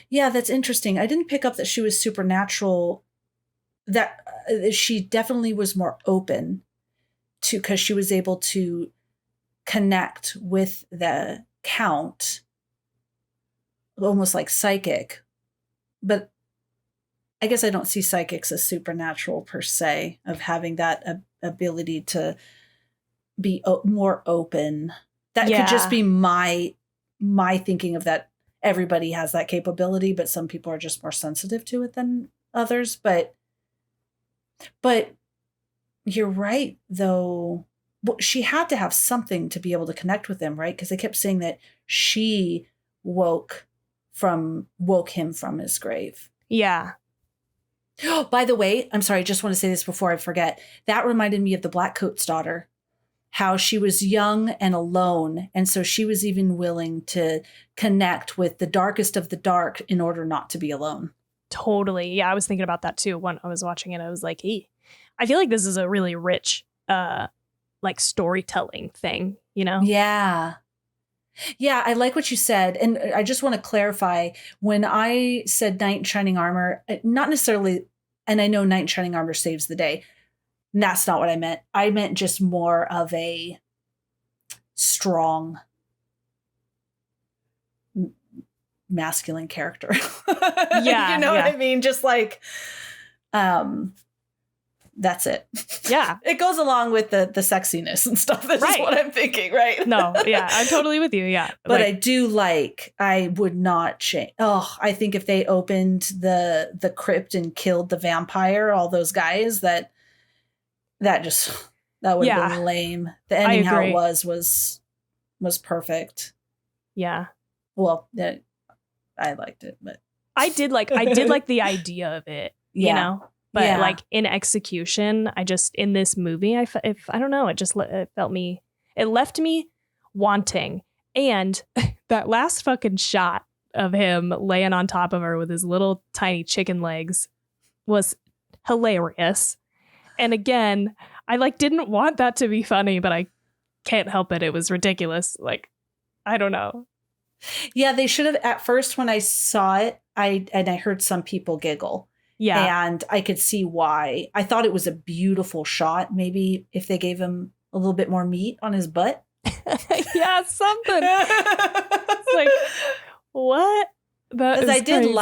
Yeah, that's interesting. I didn't pick up that she was supernatural, that she definitely was more open to, because she was able to connect with the count, almost like psychic. But I guess I don't see psychics as supernatural per se, of having that ability to be more open. That could just be my thinking of that. Everybody has that capability, but some people are just more sensitive to it than others. But you're right, though. She had to have something to be able to connect with him, right? Because they kept saying that she woke him from his grave. Yeah. By the way, I'm sorry, I just want to say this before I forget. That reminded me of the Blackcoat's daughter, how she was young and alone. And so she was even willing to connect with the darkest of the dark in order not to be alone. Totally. Yeah, I was thinking about that too when I was watching it. I was like, hey, I feel like this is a really rich like storytelling thing, you know? Yeah. Yeah, I like what you said. And I just want to clarify, when I said knight in shining armor, not necessarily, and I know knight in shining armor saves the day. That's not what I meant. I meant just more of a strong masculine character. Yeah. You know what I mean? Just like, that's it. Yeah. It goes along with the sexiness and stuff. This is what I'm thinking, right? No, yeah, I'm totally with you. Yeah. But I would not change. Oh, I think if they opened the crypt and killed the vampire, all those guys, that would have been lame. The ending, how it was perfect. Yeah. Well, I liked it, but I did like the idea of it, you know? But like in execution, in this movie, I don't know, it left me wanting. And that last fucking shot of him laying on top of her with his little tiny chicken legs was hilarious. And again, I didn't want that to be funny, but I can't help it. It was ridiculous. Like, I don't know. Yeah, they should have, at first when I saw it, I heard some people giggle. Yeah. And I could see why. I thought it was a beautiful shot. Maybe if they gave him a little bit more meat on his butt. Yeah, something. It's like, what? Because I did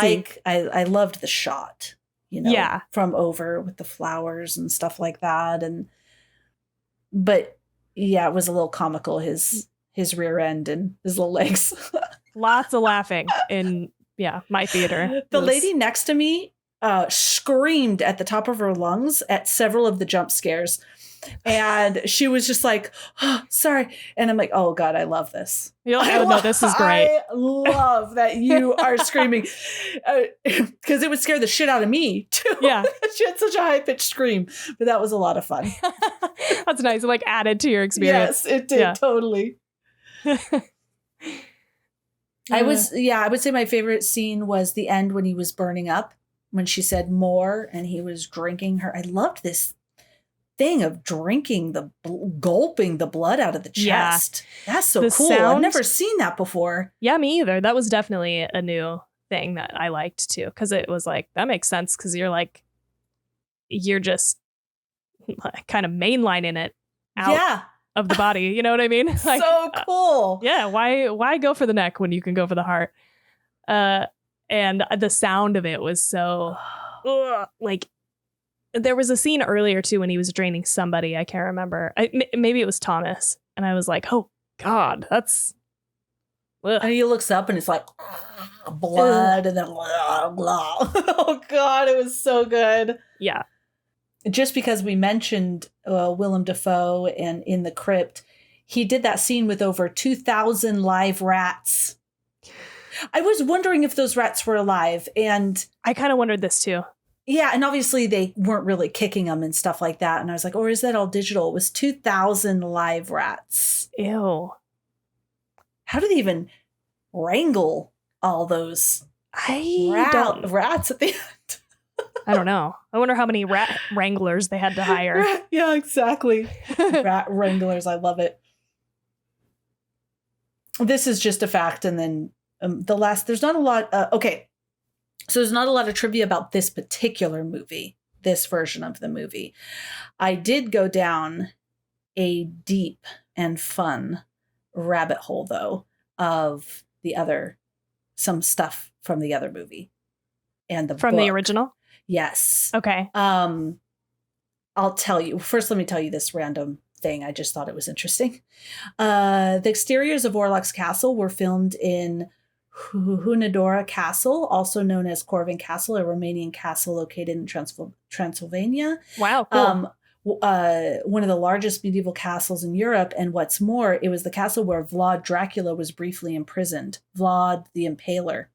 I loved the shot, you know, from over with the flowers and stuff like that. But yeah, it was a little comical, his rear end and his little legs. Lots of laughing in, my theater. The lady next to me screamed at the top of her lungs at several of the jump scares. And she was just like, oh, sorry. And I'm like, oh God, I love this. No, this is great. I love that you are screaming, because it would scare the shit out of me too. Yeah. She had such a high pitched scream, but that was a lot of fun. That's nice. It added to your experience. Yes, it did. Totally. I would say my favorite scene was the end when he was burning up, when she said more and he was drinking her. I loved this thing of drinking gulping the blood out of the chest. That's so cool. I've never seen that before. Yeah, me either. That was definitely a new thing that I liked too, because it was like, that makes sense, because you're just kind of mainlining it out. of the body. You know what I mean? Like, so cool. yeah. Why go for the neck when you can go for the heart? And the sound of it was so like, there was a scene earlier too when he was draining somebody. I can't remember. Maybe it was Thomas. And I was like, oh God, that's. Ugh. And he looks up and it's like blood and then blah, blah. Oh God, it was so good. Yeah. Just because we mentioned Willem Dafoe and In the Crypt, he did that scene with over 2,000 live rats. I was wondering if those rats were alive, and I kind of wondered this too. Yeah, and obviously they weren't really kicking them and stuff like that. And I was like, or is that all digital? It was 2,000 live rats. Ew. How do they even wrangle all those rats at the end? I don't know. I wonder how many rat wranglers they had to hire. Yeah, exactly. Rat wranglers. I love it. This is just a fact. And then there's not a lot. Okay. So there's not a lot of trivia about this particular movie, this version of the movie. I did go down a deep and fun rabbit hole, though, of some stuff from the other movie and the from book. the original. Yes. Okay. I'll tell you. First, let me tell you this random thing. I just thought it was interesting. The exteriors of Orlok's castle were filmed in Hunadora Castle, also known as Corvin Castle, a Romanian castle located in Transylvania. Wow, cool. One of the largest medieval castles in Europe. And what's more, it was the castle where Vlad Dracula was briefly imprisoned. Vlad the Impaler.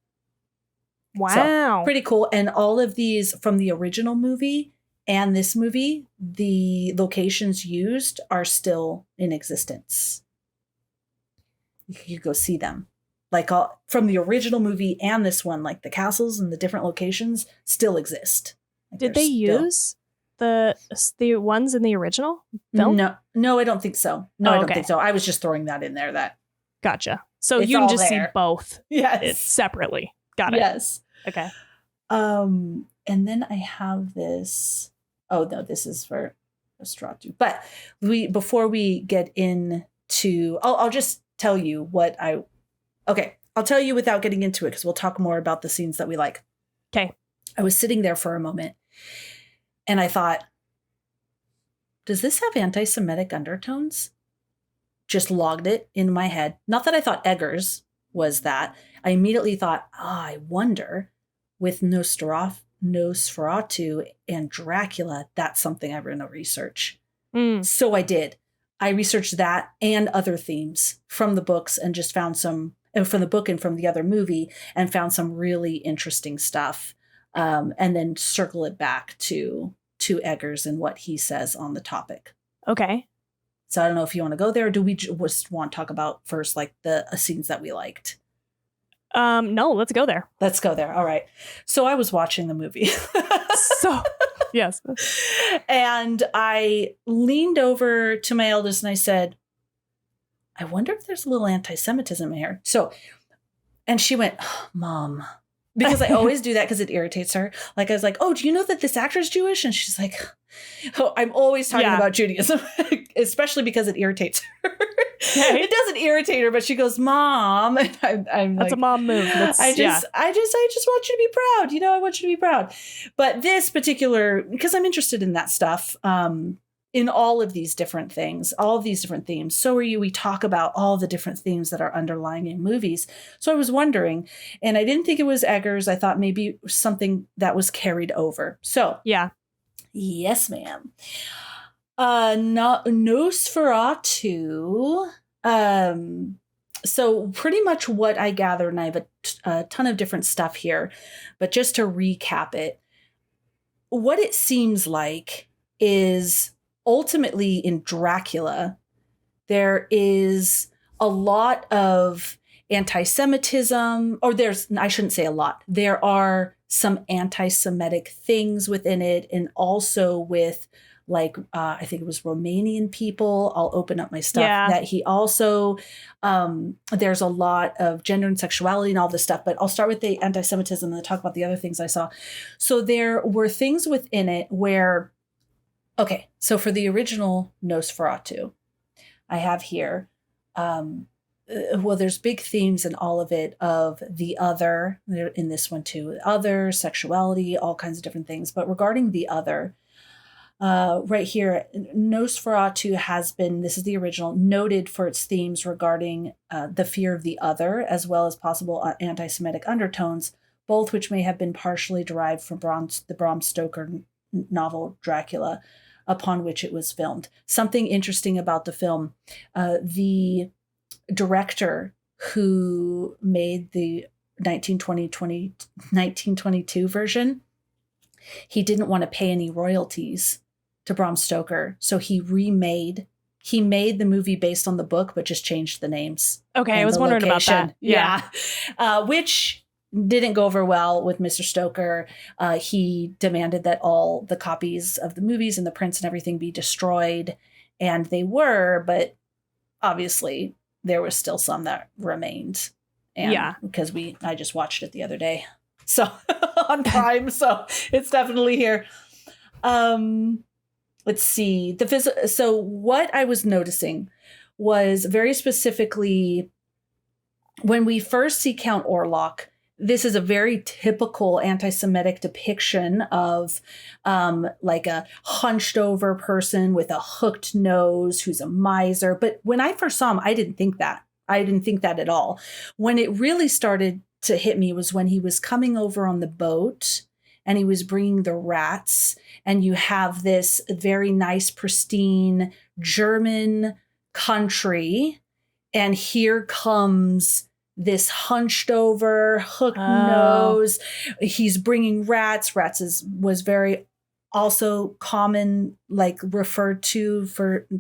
Wow. So, pretty cool. And all of these from the original movie and this movie, the locations used are still in existence. You go see them. Like from the original movie and this one, like the castles and the different locations still exist. Like did they use the ones in the original film? No, I don't think so. No, I don't okay. think so. I was just throwing that in there. Gotcha. So you can just see both. Yes. Separately. Got it. Yes. Okay. And then I have this. Oh no, this is for Nosferatu. But before we get into, I'll just tell you what Okay, I'll tell you without getting into it because we'll talk more about the scenes that we like. Okay. I was sitting there for a moment and I thought, does this have anti-Semitic undertones? Just logged it in my head. Not that I thought Eggers was that. I immediately thought, I wonder with Nosferatu and Dracula, that's something I'm going to research. So I did. I researched that and other themes from the books and just found some, and from the book and from the other movie, and found some really interesting stuff. And then circle it back to Eggers and what he says on the topic. Okay. So I don't know if you want to go there, or do we just want to talk about first, like the scenes that we liked? No, let's go there. Let's go there. All right. So I was watching the movie. Yes. And I leaned over to my eldest and I said, I wonder if there's a little anti-Semitism here. And she went, Mom, because I always do that because it irritates her. Like I was like, oh, do you know that this actor is Jewish? And she's like, oh, I'm always talking about Judaism, especially because it irritates her. It doesn't irritate her, but she goes, Mom. And I'm that's like, a mom move. I just want you to be proud. You know, I want you to be proud. But this particular, because I'm interested in that stuff, in all of these different things, all of these different themes. So are you. We talk about all the different themes that are underlying in movies. So I was wondering, and I didn't think it was Eggers. I thought maybe it was something that was carried over. So yeah. Yes, ma'am. Nosferatu. So pretty much what I gathered, and I have a ton of different stuff here, but just to recap it, what it seems like is ultimately in Dracula, there is a lot of anti-Semitism, or I shouldn't say a lot. There are some anti-Semitic things within it, and also with I think it was Romanian people. I'll open up my stuff that he also, there's a lot of gender and sexuality and all this stuff, but I'll start with the anti-Semitism and then talk about the other things I saw. So there were things within it where, okay, so for the original Nosferatu, I have here. Well, there's big themes in all of it of the other, in this one too, other, sexuality, all kinds of different things. But regarding the other, right here, Nosferatu has been, this is the original, noted for its themes regarding the fear of the other, as well as possible anti-Semitic undertones, both which may have been partially derived from the Bram Stoker novel Dracula, upon which it was filmed. Something interesting about the film, the director who made the 1922 version, he didn't want to pay any royalties to Bram Stoker, so he made the movie based on the book, but just changed the names. Okay, I was wondering location. About that. Yeah. Which didn't go over well with Mr. Stoker. He demanded that all the copies of the movies and the prints and everything be destroyed, and they were, but obviously there was still some that remained. And because I just watched it the other day. So on Prime, so it's definitely here. Let's see. So what I was noticing was very specifically when we first see Count Orlok, this is a very typical anti-Semitic depiction of like a hunched over person with a hooked nose who's a miser. But when I first saw him, I didn't think that. I didn't think that at all. When it really started to hit me was when he was coming over on the boat and he was bringing the rats, and you have this very nice, pristine German country, and here comes this hunched over, hooked nose. He's bringing rats. Was very also common, like referred to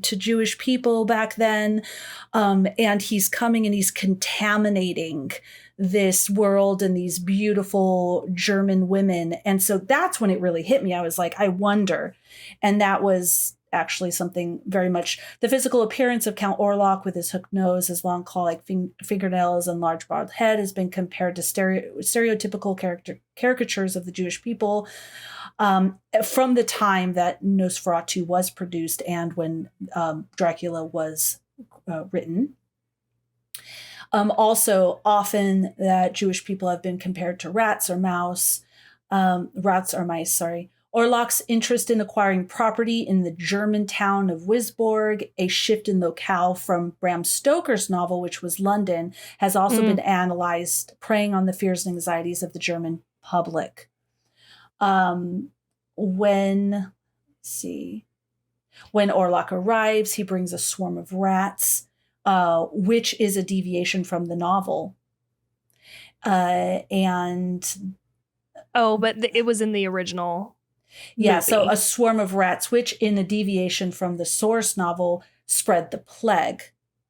Jewish people back then. And he's coming and he's contaminating this world and these beautiful German women. And so that's when it really hit me. I was like, I wonder. And that was actually something very much the physical appearance of Count Orlok with his hooked nose, his long claw-like fingernails, and large broad head has been compared to stereotypical caricatures of the Jewish people from the time that Nosferatu was produced and when Dracula was written. Also, often that Jewish people have been compared to rats or mice. Orlok's interest in acquiring property in the German town of Wisborg, a shift in locale from Bram Stoker's novel, which was London, has also been analyzed, preying on the fears and anxieties of the German public. When Orlok arrives, he brings a swarm of rats, which is a deviation from the novel. But it was in the original movie. So a swarm of rats, which in a deviation from the source novel spread the plague.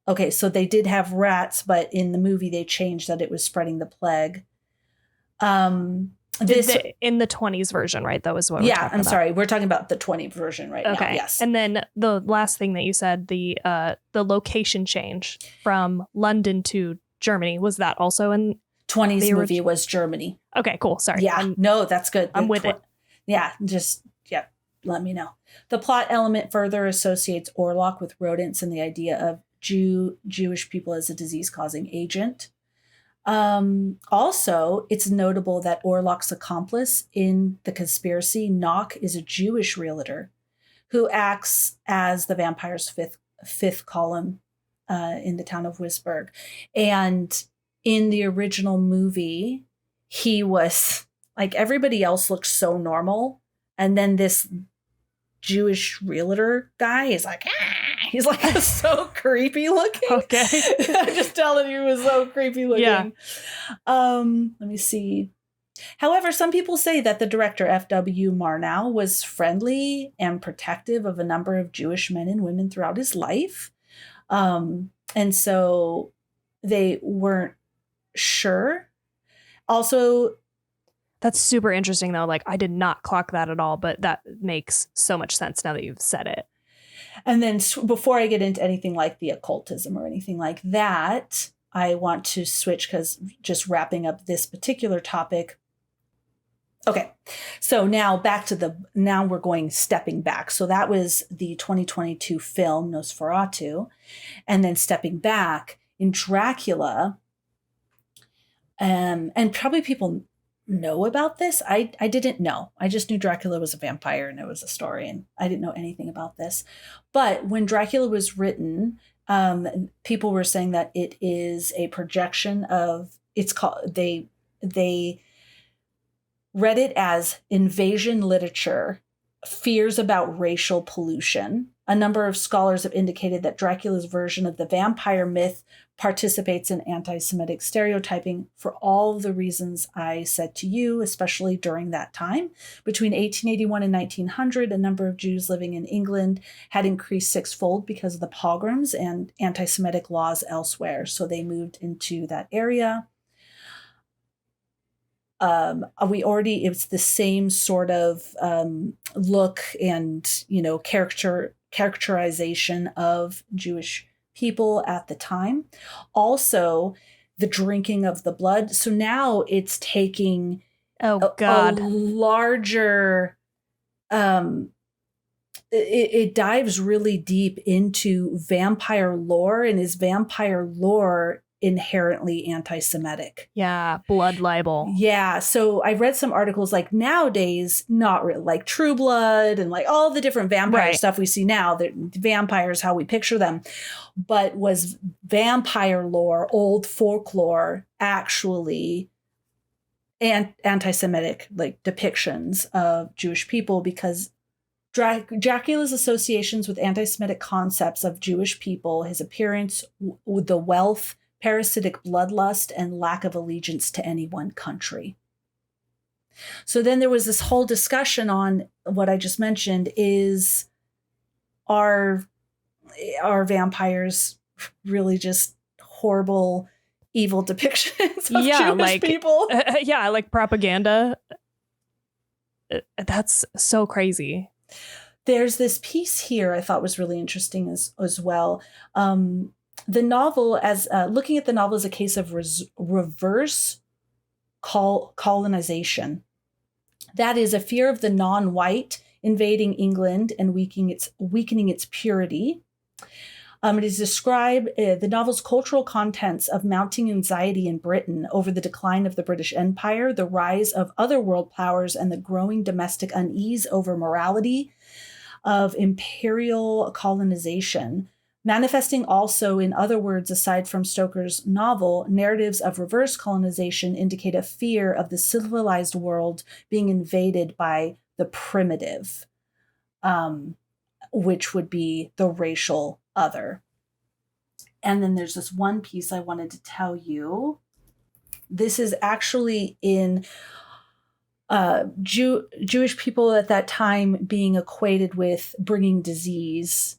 Okay, so they did have rats, but in the movie they changed that it was spreading the plague. In the 20s version, right? That was what we're talking about. Sorry. We're talking about the 20 version right now. Yes. And then the last thing that you said, the location change from London to Germany, was that also in 20s movie was Germany. Okay, cool. Sorry. Yeah. No, that's good. I'm with it. Yeah. Let me know. The plot element further associates Orlok with rodents and the idea of Jewish people as a disease-causing agent. Also, it's notable that Orlok's accomplice in the conspiracy, Nock, is a Jewish realtor who acts as the vampire's fifth column in the town of Wisborg. And in the original movie, he was like, everybody else looked so normal. And then this Jewish realtor guy is like, he's like so creepy looking. Okay. I'm just telling you, he was so creepy looking. Yeah. Let me see. However, some people say that the director F.W. Murnau was friendly and protective of a number of Jewish men and women throughout his life. And so they weren't sure. Also, that's super interesting, though. Like, I did not clock that at all, but that makes so much sense now that you've said it. And then before I get into anything like the occultism or anything like that, I want to switch, because just wrapping up this particular topic, Okay. So now now we're stepping back. So that was the 2022 film Nosferatu. And then stepping back in Dracula, and probably people know about this. I didn't know. I just knew Dracula was a vampire and it was a story, and I didn't know anything about this. But when Dracula was written, people were saying that it is a projection of, it's called, they read it as invasion literature, fears about racial pollution. A number of scholars have indicated that Dracula's version of the vampire myth participates in anti-Semitic stereotyping for all the reasons I said to you, especially during that time. Between 1881 and 1900, a number of Jews living in England had increased sixfold because of the pogroms and anti-Semitic laws elsewhere. So they moved into that area. It's the same sort of look and, characterization of Jewish people at the time. Also, the drinking of the blood. So now it's taking a larger, it dives really deep into vampire lore, and is vampire lore inherently anti-Semitic? Yeah, blood libel. Yeah, so I read some articles like nowadays, not really, like True Blood and like all the different vampire stuff we see now, the vampires, how we picture them. But was vampire lore, old folklore, actually anti-Semitic like depictions of Jewish people? Because Dracula's associations with anti-Semitic concepts of Jewish people, his appearance, the wealth, parasitic bloodlust, and lack of allegiance to any one country. So then there was this whole discussion on what I just mentioned is, are vampires really just horrible, evil depictions of Jewish people? Like propaganda. That's so crazy. There's this piece here I thought was really interesting as well. The novel, looking at the novel as a case of reverse colonization. That is a fear of the non-white invading England and weakening its purity. It is described the novel's cultural contents of mounting anxiety in Britain over the decline of the British Empire, the rise of other world powers, and the growing domestic unease over morality of imperial colonization. Manifesting also, in other words, aside from Stoker's novel, narratives of reverse colonization indicate a fear of the civilized world being invaded by the primitive, which would be the racial other. And then there's this one piece I wanted to tell you. This is actually in Jewish people at that time being equated with bringing disease,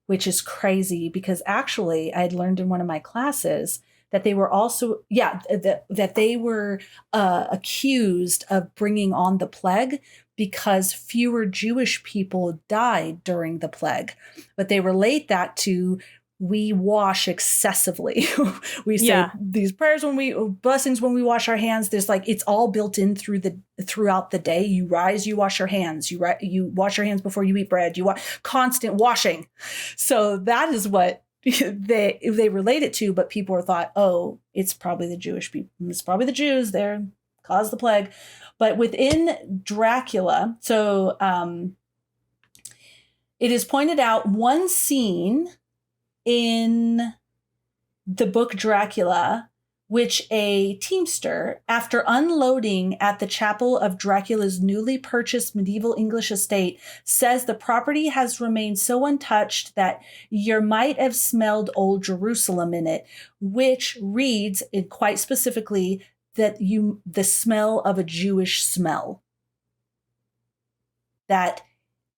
which is crazy because actually I had learned in one of my classes that they were also, that they were accused of bringing on the plague because fewer Jewish people died during the plague. But they relate that to, we wash excessively. We say these prayers blessings when we wash our hands. There's it's all built in throughout the day. You rise, you wash your hands. You wash your hands before you eat bread. Constant washing. So that is what they relate it to. But people thought, oh, it's probably the Jewish people. It's probably the Jews. They're caused the plague. But within Dracula, so it is pointed out one scene in the book Dracula, which a teamster, after unloading at the chapel of Dracula's newly purchased medieval English estate, says the property has remained so untouched that you might have smelled old Jerusalem in it, which reads quite specifically that the smell of a Jewish smell. That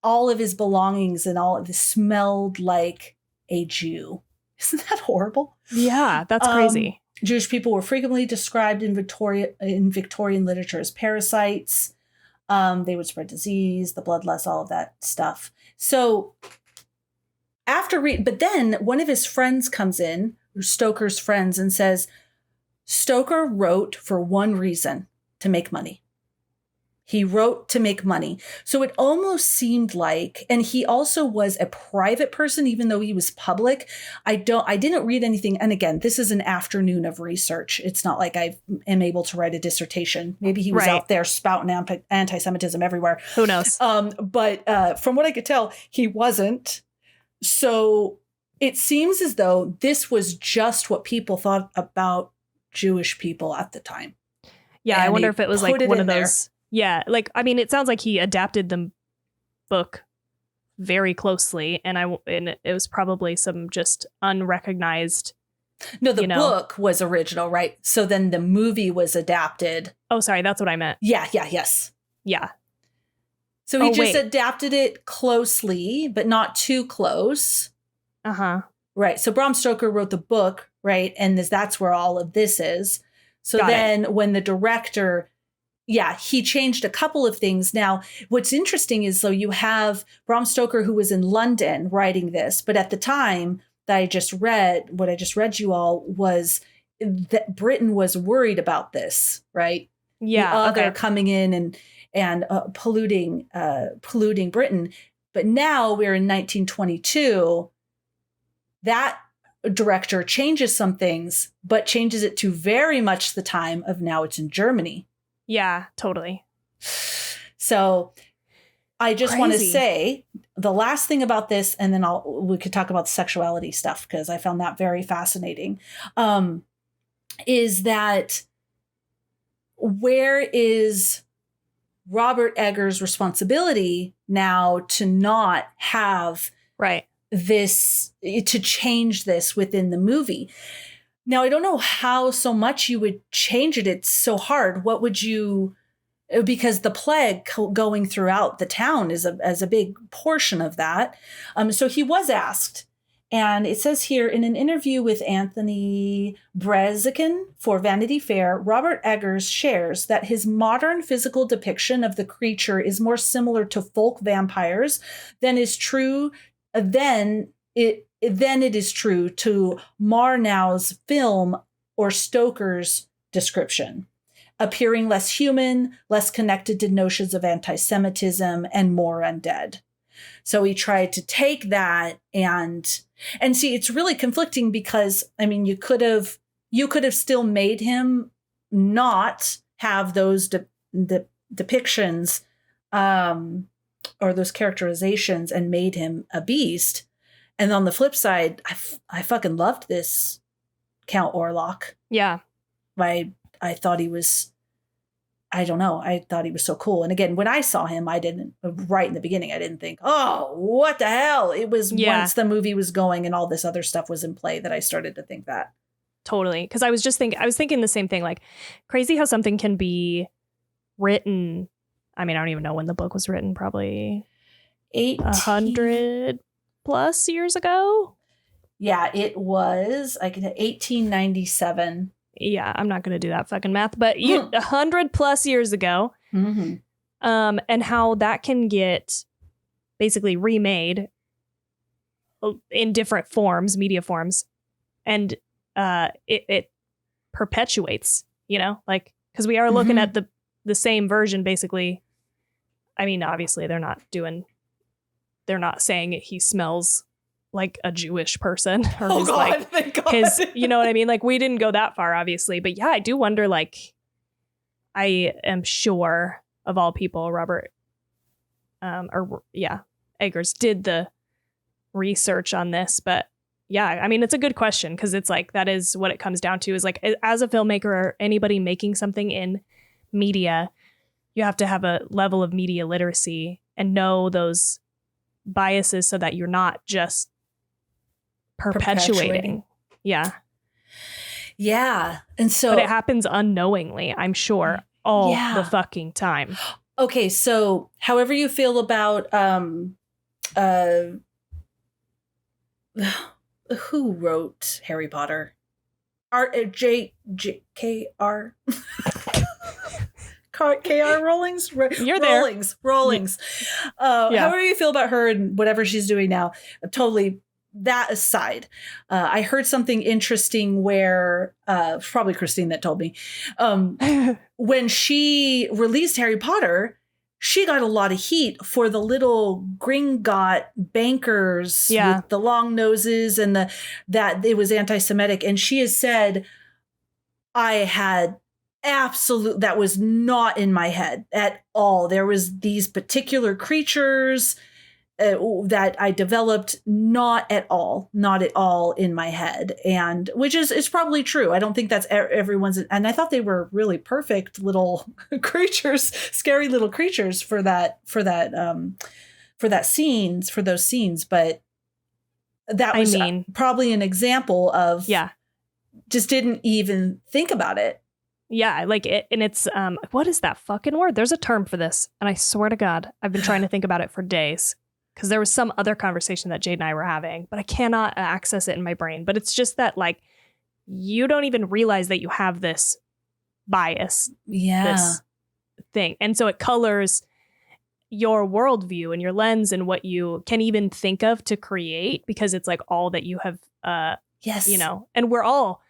all of his belongings and all of this smelled like a Jew. Isn't that horrible? Yeah, that's crazy. Jewish people were frequently described in Victorian literature as parasites. They would spread disease, the bloodlust, all of that stuff. So but then one of his friends comes in, Stoker's friends, and says, Stoker wrote for one reason, to make money. He wrote to make money. So it almost seemed like, and he also was a private person, even though he was public. I didn't read anything. And again, this is an afternoon of research. It's not like I am able to write a dissertation. Maybe he was out there spouting anti-Semitism everywhere. Who knows? But from what I could tell, he wasn't. So it seems as though this was just what people thought about Jewish people at the time. Yeah, And I wonder if it was like one of there. those. Yeah, like, I mean, it sounds like he adapted the book very closely, and it was probably some just unrecognized. No, the book was original, right? So then the movie was adapted. Oh, sorry, that's what I meant. Yes. Yeah. So he just adapted it closely, but not too close. Uh-huh. Right. So Bram Stoker wrote the book, right? And that's where all of this is. So when the director, he changed a couple of things. Now, what's interesting is, so you have Bram Stoker, who was in London writing this, but at the time that I just read you all, was that Britain was worried about this, right? Yeah. The other coming in and polluting Britain. But now we're in 1922. That director changes some things, but changes it to very much the time of now it's in Germany. Yeah, totally. So I just want to say the last thing about this, and then we could talk about the sexuality stuff, because I found that very fascinating, is that where is Robert Eggers' responsibility now to not have this, to change this within the movie? Now, I don't know how so much you would change it. It's so hard. What would you, because the plague going throughout the town is a big portion of that. So he was asked, and it says here, in an interview with Anthony Brezikin for Vanity Fair, Robert Eggers shares that his modern physical depiction of the creature is more similar to folk vampires than it is true to Murnau's film or Stoker's description, appearing less human, less connected to notions of anti-Semitism, and more undead. So he tried to take that and see, it's really conflicting, because, I mean, you could have still made him not have those depictions or those characterizations and made him a beast. And on the flip side, I fucking loved this Count Orlok. Yeah. I thought he was, I don't know, I thought he was so cool. And again, when I saw him, right in the beginning, I didn't think, oh, what the hell? It was once the movie was going and all this other stuff was in play that I started to think that. Totally. Because I was thinking the same thing, like, crazy how something can be written. I mean, I don't even know when the book was written, probably 100 plus years ago. Yeah, it was 1897. Yeah, I'm not going to do that fucking math, but 100 plus years ago. Mm-hmm. And how that can get basically remade in different forms, media forms, and it perpetuates, like, because we are looking at the same version, basically. I mean, obviously they're not saying he smells like a Jewish person, or thank God. His, you know what I mean? Like, we didn't go that far, obviously, but yeah, I do wonder, like, I am sure of all people, Robert, Eggers did the research on this, but yeah, I mean, it's a good question, because it's like, that is what it comes down to, is like, as a filmmaker or anybody making something in media, you have to have a level of media literacy and know those biases so that you're not just perpetuating. Yeah. And so, but it happens unknowingly, I'm sure, all the fucking time. Okay, so however you feel about who wrote Harry Potter? J.K.R. K.R. Rowling's? You're there. Rowling's. However you feel about her and whatever she's doing now, I'm totally that aside, I heard something interesting where probably Christine that told me when she released Harry Potter, she got a lot of heat for the little Gringotts bankers with the long noses and that it was anti-Semitic. And she has said, I had that was not in my head at all. There was these particular creatures that I developed not at all in my head. And which is probably true. I don't think that's everyone's. And I thought they were really perfect little creatures, scary little creatures for those scenes. But that was probably an example of, just didn't even think about it. Yeah, like it, and it's what is that fucking word? There's a term for this, and I swear to God, I've been trying to think about it for days because there was some other conversation that Jade and I were having, but I cannot access it in my brain. But it's just that, like, you don't even realize that you have this bias, this thing, and so it colors your worldview and your lens and what you can even think of to create, because it's like all that you have. You know, and we're all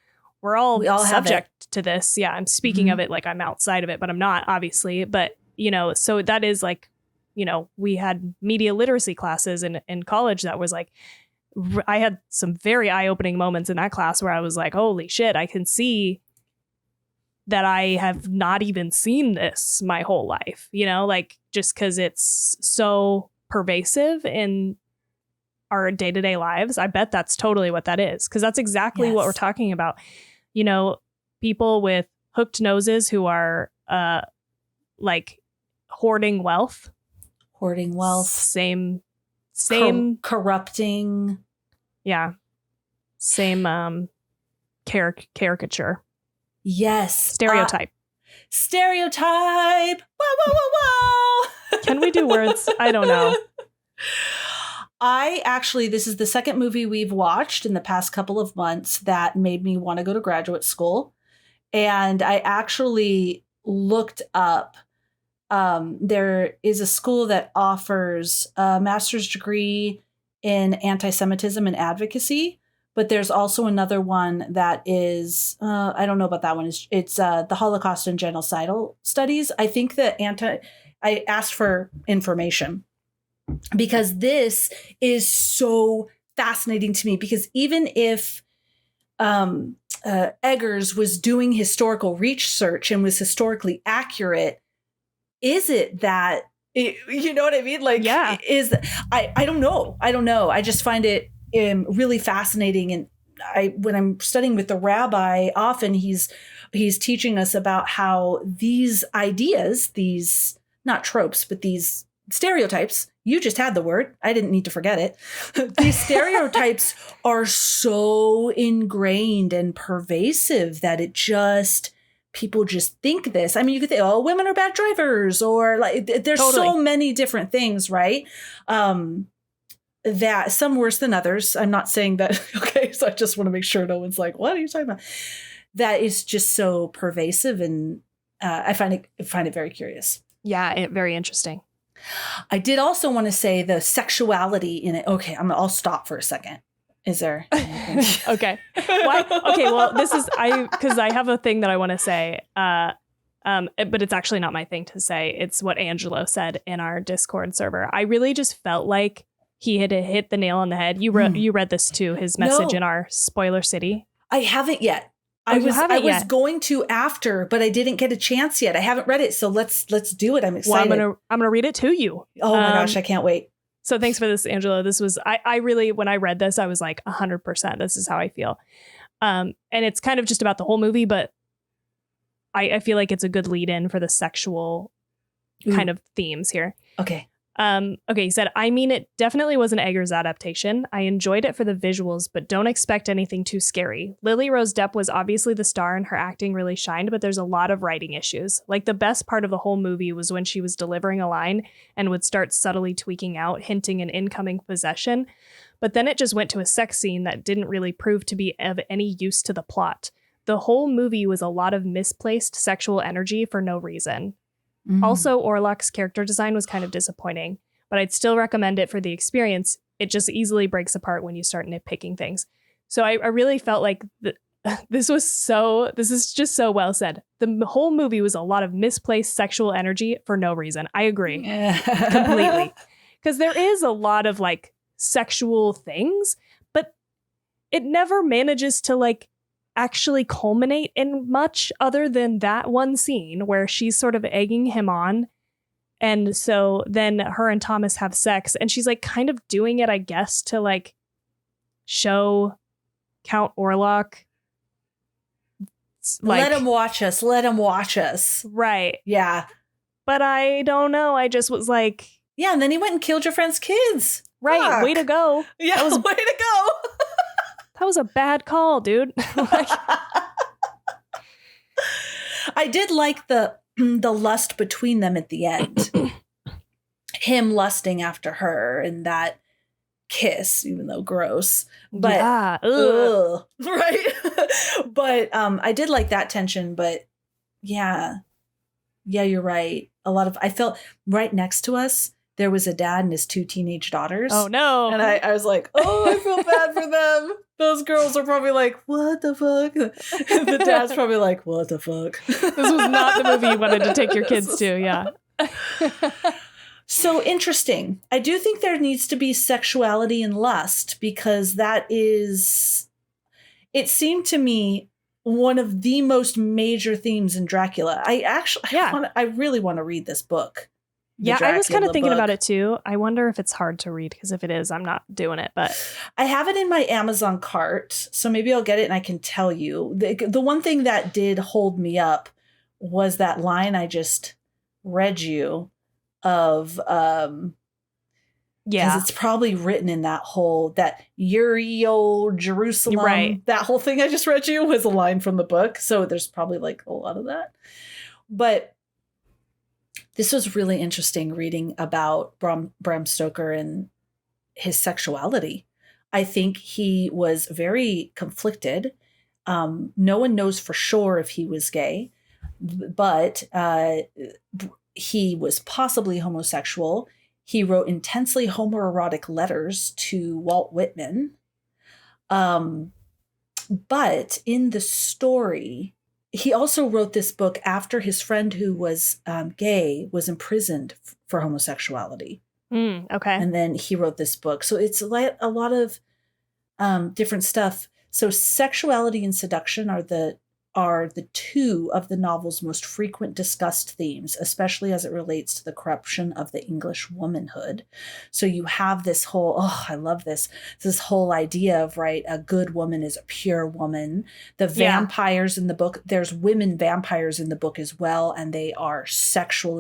subject to this. Yeah, I'm speaking of it like I'm outside of it, but I'm not, obviously. But, you know, so that is like, you know, we had media literacy classes in college that was like, I had some very eye-opening moments in that class where I was like, holy shit, I can see that I have not even seen this my whole life, you know, like just because it's so pervasive in our day-to-day lives. I bet that's totally what that is, because that's exactly what we're talking about. You know, people with hooked noses who are like hoarding wealth, same corrupting. Yeah. Same caricature. Yes. Stereotype. Whoa, whoa, whoa, whoa. Can we do words? I don't know. This is the second movie we've watched in the past couple of months that made me want to go to graduate school. And I actually looked up, there is a school that offers a master's degree in anti-Semitism and advocacy, but there's also another one that is, I don't know about that one. It's the Holocaust and Genocidal Studies. I think I asked for information, because this is so fascinating to me, because even if Eggers was doing historical research and was historically accurate, is it that, you know what I mean? Like, I don't know. I just find it really fascinating. And when I'm studying with the rabbi, often he's teaching us about how these ideas, these not tropes, but these stereotypes, you just had the word, I didn't need to forget it. These stereotypes are so ingrained and pervasive that people just think this. I mean, you could think, oh, women are bad drivers, or like there's so many different things, right? That some worse than others. I'm not saying that. Okay. So I just want to make sure no one's like, what are you talking about? That is just so pervasive. And I find it very curious. Yeah. Very interesting. I did also want to say the sexuality in it. Okay, I'll stop for a second. Is there anything? Okay. Why? Okay, well, because I have a thing that I want to say, but it's actually not my thing to say. It's what Angelo said in our Discord server. I really just felt like he had hit the nail on the head. You read this too, his message in our Spoiler City. I haven't yet. I was going to after, but I didn't get a chance yet. I haven't read it, so let's do it. I'm excited. Well, I'm gonna read it to you. Oh my gosh, I can't wait. So thanks for this, Angela. This was I really, when I read this, I was like 100%. This is how I feel. And it's kind of just about the whole movie, but I feel like it's a good lead in for the sexual kind of themes here. Okay. Okay, he said, I mean, it definitely was an Eggers adaptation. I enjoyed it for the visuals, but don't expect anything too scary. Lily Rose Depp was obviously the star and her acting really shined, but there's a lot of writing issues. Like, the best part of the whole movie was when she was delivering a line and would start subtly tweaking out, hinting an incoming possession. But then it just went to a sex scene that didn't really prove to be of any use to the plot. The whole movie was a lot of misplaced sexual energy for no reason. Also, Orlok's character design was kind of disappointing, but I'd still recommend it for the experience, it just easily breaks apart when you start nitpicking things. So I really felt like this is just so well said. The whole movie was a lot of misplaced sexual energy for no reason. I agree completely. Because there is a lot of like sexual things, but it never manages to like actually culminate in much other than that one scene where she's sort of egging him on. And so then her and Thomas have sex, and she's like kind of doing it, I guess, to like show Count Orlok. Like, let him watch us. Let him watch us. Right. Yeah. But I don't know. I just was like. Yeah. And then he went and killed your friend's kids. Right. Fuck. Way to go. Yeah. Way to go. That was a bad call, dude. Like, I did like the lust between them at the end. Him lusting after her and that kiss, even though gross. But yeah. right. But I did like that tension, but yeah, you're right. I felt right next to us there was a dad and his 2 teenage daughters. Oh no. And I was like, oh, I feel bad for them. Those girls are probably like, what the fuck? The dad's probably like, what the fuck? This was not the movie you wanted to take your kids to. Yeah. So interesting. I do think there needs to be sexuality and lust, because it seemed to me one of the most major themes in Dracula. I really want to read this book. Yeah, I was kind of thinking about it too. I wonder if it's hard to read, because if it is, I'm not doing it. But I have it in my Amazon cart, so maybe I'll get it and I can tell you. The one thing that did hold me up was that line I just read you of because it's probably written in that eerie old Jerusalem. Right. That whole thing I just read you was a line from the book, so there's probably like a lot of that. But this was really interesting reading about Bram Stoker and his sexuality. I think he was very conflicted. No one knows for sure if he was gay, but he was possibly homosexual. He wrote intensely homoerotic letters to Walt Whitman. But in the story, he also wrote this book after his friend who was gay was imprisoned for homosexuality. Okay. And then he wrote this book. So it's like a lot of different stuff. So sexuality and seduction are the 2 of the novel's most frequent discussed themes, especially as it relates to the corruption of the English womanhood. So you have this whole, I love this whole idea of, right, a good woman is a pure woman. The vampires in the book, there's women vampires in the book as well, and they are sexual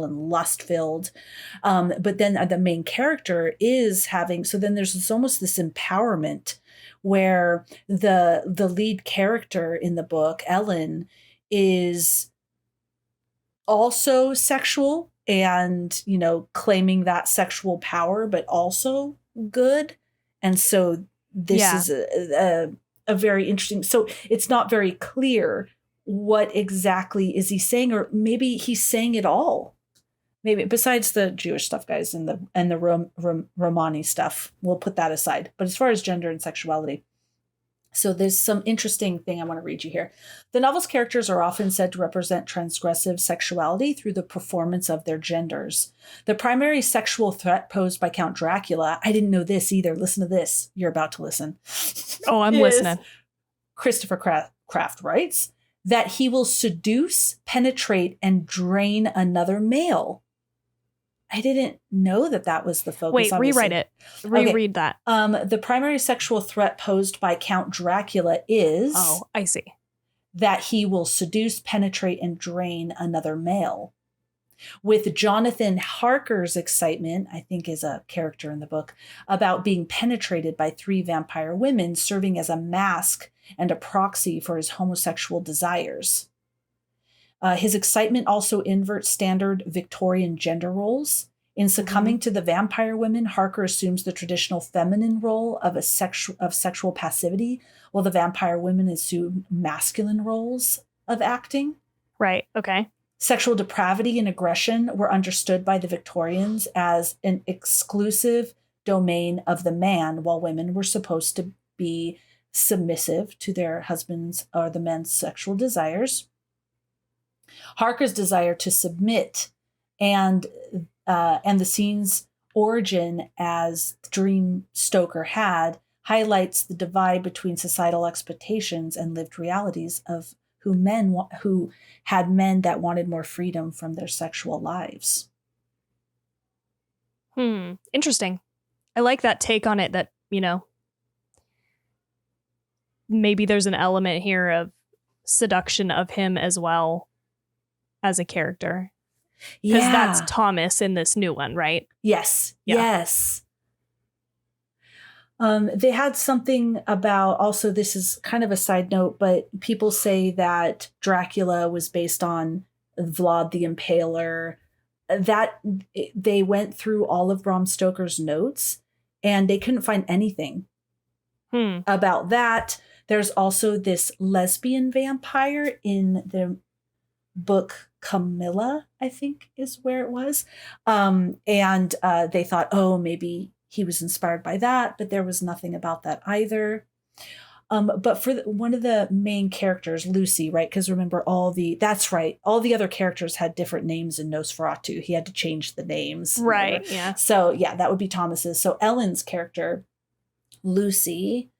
and lust filled. But then the main character is so then there's almost this empowerment where the lead character in the book, Ellen, is also sexual and, claiming that sexual power, but also good. And so this is a very interesting, so it's not very clear what exactly is he saying, or maybe he's saying it all. Maybe besides the Jewish stuff, guys, and the Romani stuff, we'll put that aside. But as far as gender and sexuality, so there's some interesting thing I want to read you here. The novel's characters are often said to represent transgressive sexuality through the performance of their genders. The primary sexual threat posed by Count Dracula, I didn't know this either. Listen to this. You're about to listen. Oh, I'm listening. Christopher Kraft writes that he will seduce, penetrate, and drain another male. I didn't know that was the focus. Wait, obviously. rewrite it. Reread that. The primary sexual threat posed by Count Dracula is... Oh, I see. That he will seduce, penetrate, and drain another male. With Jonathan Harker's excitement, I think is a character in the book, about being penetrated by 3 vampire women, serving as a mask and a proxy for his homosexual desires. His excitement also inverts standard Victorian gender roles. In succumbing to the vampire women, Harker assumes the traditional feminine role of sexual passivity, while the vampire women assume masculine roles of acting. Right. Okay. Sexual depravity and aggression were understood by the Victorians as an exclusive domain of the man, while women were supposed to be submissive to their husbands or the men's sexual desires. Harker's desire to submit and the scene's origin as the dream Stoker had highlights the divide between societal expectations and lived realities of who had men that wanted more freedom from their sexual lives. Interesting. I like that take on it, that, you know, maybe there's an element here of seduction of him as well as a character. Because that's Thomas in this new one, right? Yes. Yeah. Yes. They had something about, also this is kind of a side note, but people say that Dracula was based on Vlad the Impaler. That they went through all of Bram Stoker's notes and they couldn't find anything about that. There's also this lesbian vampire in the book Camilla, I think is where it was. And they thought, oh, maybe he was inspired by that, but there was nothing about that either. But for one of the main characters, Lucy, right? Because remember that's right. All the other characters had different names in Nosferatu. He had to change the names. Right, remember? yeah. So yeah, that would be Thomas's. So Ellen's character, Lucy,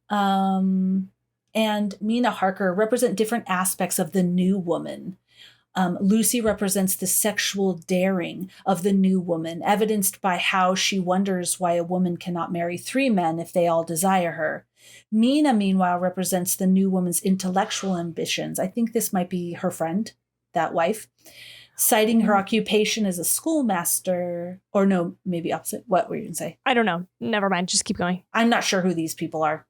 and Mina Harker represent different aspects of the new woman. Lucy represents the sexual daring of the new woman, evidenced by how she wonders why a woman cannot marry 3 men if they all desire her. Mina, meanwhile, represents the new woman's intellectual ambitions. I think this might be her friend, that wife, citing her occupation as a schoolmaster. Or no, maybe opposite. What were you going to say? I don't know. Never mind. Just keep going. I'm not sure who these people are.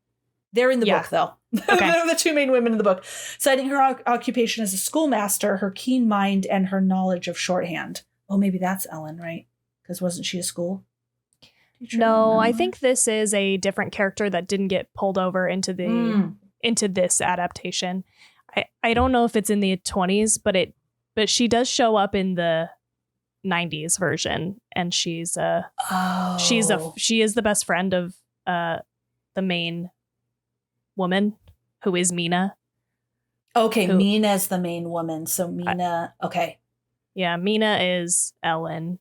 They're in the book, though. Okay. They're the 2 main women in the book. Citing her occupation as a schoolmaster, her keen mind, and her knowledge of shorthand. Oh, maybe that's Ellen, right? Because wasn't she a school teacher? No, I think this is a different character that didn't get pulled over into this adaptation. I don't know if it's in the 20s, but she does show up in the 90s version, and she is the best friend of the main woman, who is Mina. Okay, Mina's the main woman. So Mina, okay. Yeah, Mina is Ellen.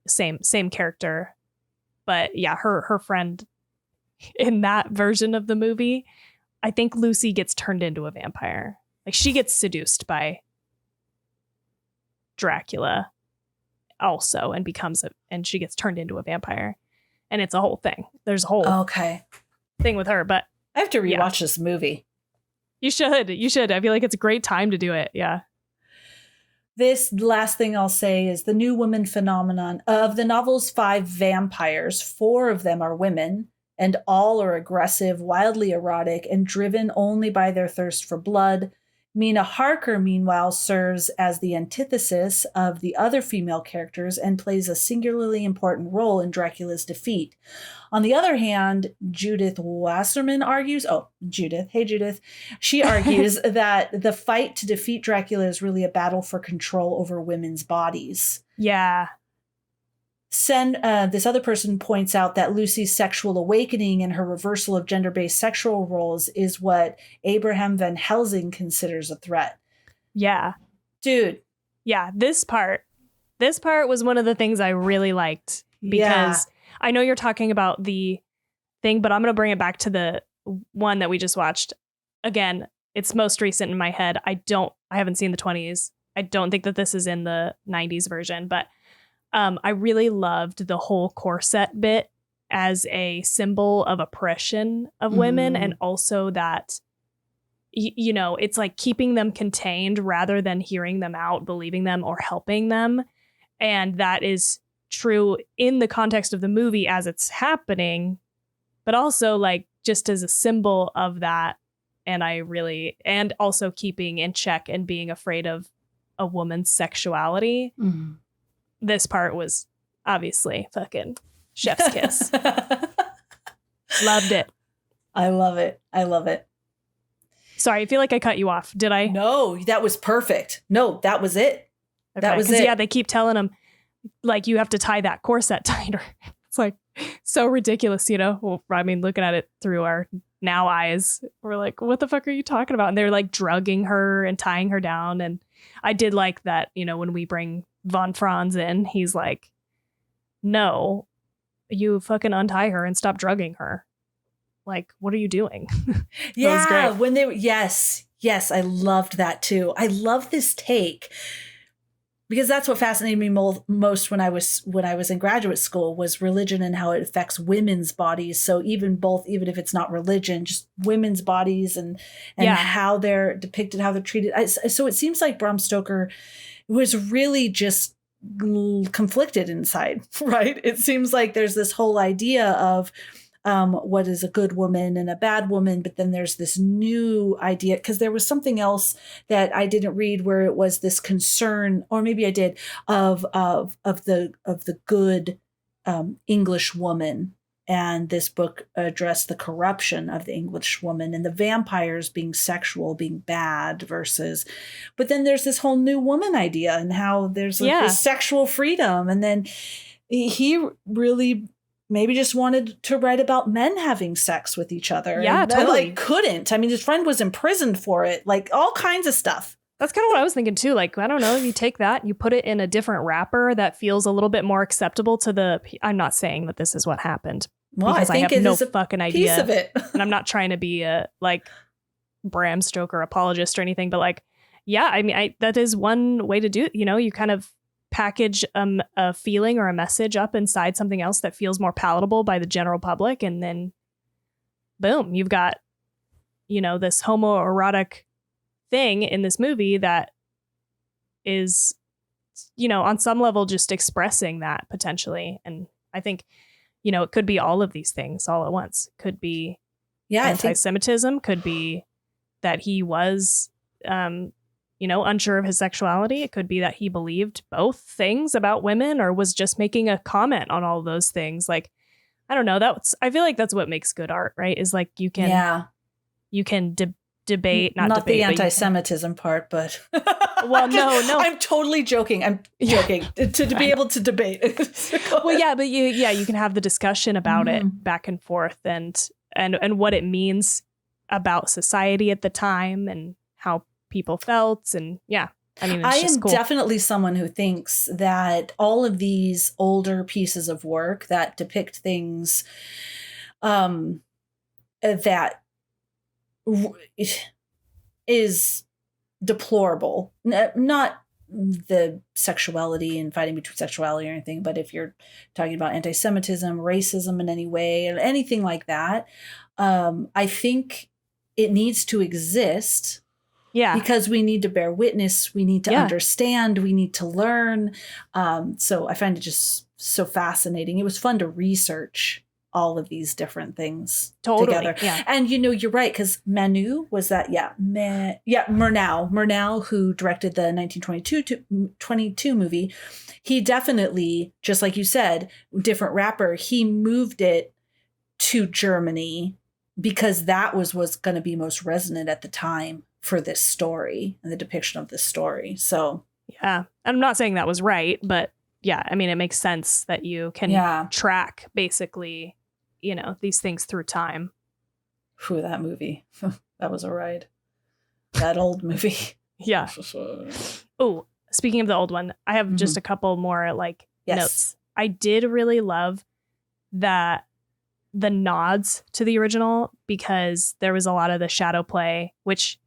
Same character. But yeah, her friend in that version of the movie, I think Lucy gets turned into a vampire. Like, she gets seduced by Dracula also and she gets turned into a vampire. And it's a whole thing. There's a whole thing with her, but I have to rewatch this movie. You should. I feel like it's a great time to do it. Yeah. This last thing I'll say is the new woman phenomenon. Of the novel's 5 vampires, 4 of them are women, and all are aggressive, wildly erotic, and driven only by their thirst for blood. Mina Harker, meanwhile, serves as the antithesis of the other female characters and plays a singularly important role in Dracula's defeat. On the other hand, Judith Wasserman argues, hey Judith, she argues that the fight to defeat Dracula is really a battle for control over women's bodies. Yeah. This other person points out that Lucy's sexual awakening and her reversal of gender-based sexual roles is what Abraham Van Helsing considers a threat. Yeah. Dude. Yeah, this part was one of the things I really liked, because I know you're talking about the thing, but I'm going to bring it back to the one that we just watched. Again, it's most recent in my head. I haven't seen the 20s. I don't think that this is in the 90s version, but I really loved the whole corset bit as a symbol of oppression of women, and also that, you know, it's like keeping them contained rather than hearing them out, believing them, or helping them. And that is true in the context of the movie as it's happening, but also like just as a symbol of that. And also keeping in check and being afraid of a woman's sexuality. Mm-hmm. This part was obviously fucking chef's kiss. Loved it. I love it. Sorry, I feel like I cut you off. Did I? No, that was perfect. No, that was it. Okay, that was it. Yeah, they keep telling him, like, you have to tie that corset tighter. It's like, so ridiculous, you know? Well, I mean, looking at it through our now eyes, we're like, what the fuck are you talking about? And they're like drugging her and tying her down. And I did like that, you know, when we bring Von Franz in, he's like, no, you fucking untie her and stop drugging her. Like, what are you doing? Yeah, when they were, yes, I loved that too. I love this take because that's what fascinated me most when I was in graduate school was religion and how it affects women's bodies. So even if it's not religion, just women's bodies and how they're depicted, how they're treated. So it seems like Bram Stoker was really just conflicted inside, right? It seems like there's this whole idea of what is a good woman and a bad woman, but then there's this new idea because there was something else that I didn't read where it was this concern, or maybe I did, of the good English woman, and this book addressed the corruption of the English woman and the vampires being sexual, being bad versus, but then there's this whole new woman idea and how there's this sexual freedom, and then he really maybe just wanted to write about men having sex with each other. Yeah, and totally. Like couldn't. I mean, his friend was imprisoned for it. Like all kinds of stuff. That's kind of what I was thinking too. Like, I don't know, you take that and you put it in a different wrapper that feels a little bit more acceptable to the. I'm not saying that this is what happened. Well, because I think have it no is a fucking idea. piece of it. And I'm not trying to be a like Bram Stoker apologist or anything, but like, yeah, I mean, that is one way to do it. You know, you kind of package a feeling or a message up inside something else that feels more palatable by the general public, and then boom, you've got, you know, this homoerotic thing in this movie that is, you know, on some level just expressing that potentially. And I think, you know, it could be all of these things all at once. Could be anti-Semitism, could be that he was you know, unsure of his sexuality. It could be that he believed both things about women or was just making a comment on all of those things. Like, I don't know. I feel like that's what makes good art, right? Is like you can debate, not debate, the anti-Semitism part, but well, no, I'm totally joking. I'm joking to be able to debate. Well, yeah, but you can have the discussion about it back and forth and what it means about society at the time and how people felt. And yeah, I mean, I am cool. Definitely someone who thinks that all of these older pieces of work that depict things that is deplorable, not the sexuality and fighting between sexuality or anything, but if you're talking about anti-Semitism, racism in any way, or anything like that, I think it needs to exist. Yeah. Because we need to bear witness. We need to understand. We need to learn. So I find it just so fascinating. It was fun to research all of these different things together. Yeah. And, you know, you're right. Because Murnau was that. Yeah. Murnau, who directed the 1922 movie. He definitely, just like you said, different rapper. He moved it to Germany because that was going to be most resonant at the time for this story and the depiction of this story. So yeah, I'm not saying that was right, but yeah, I mean, it makes sense that you can track basically, you know, these things through time. Whew, that movie. That was a ride. That old movie. Yeah. Oh, speaking of the old one, I have just a couple more notes. I did really love that the nods to the original because there was a lot of the shadow play, which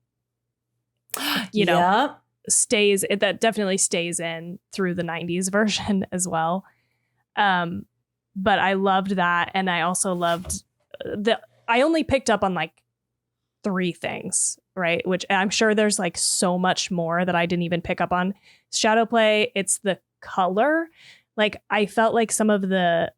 you know, that definitely stays in through the 90s version as well. But I loved that. And I also loved I only picked up on like 3 things, right? Which I'm sure there's like so much more that I didn't even pick up on. Shadow play, it's the color. Like I felt like some of a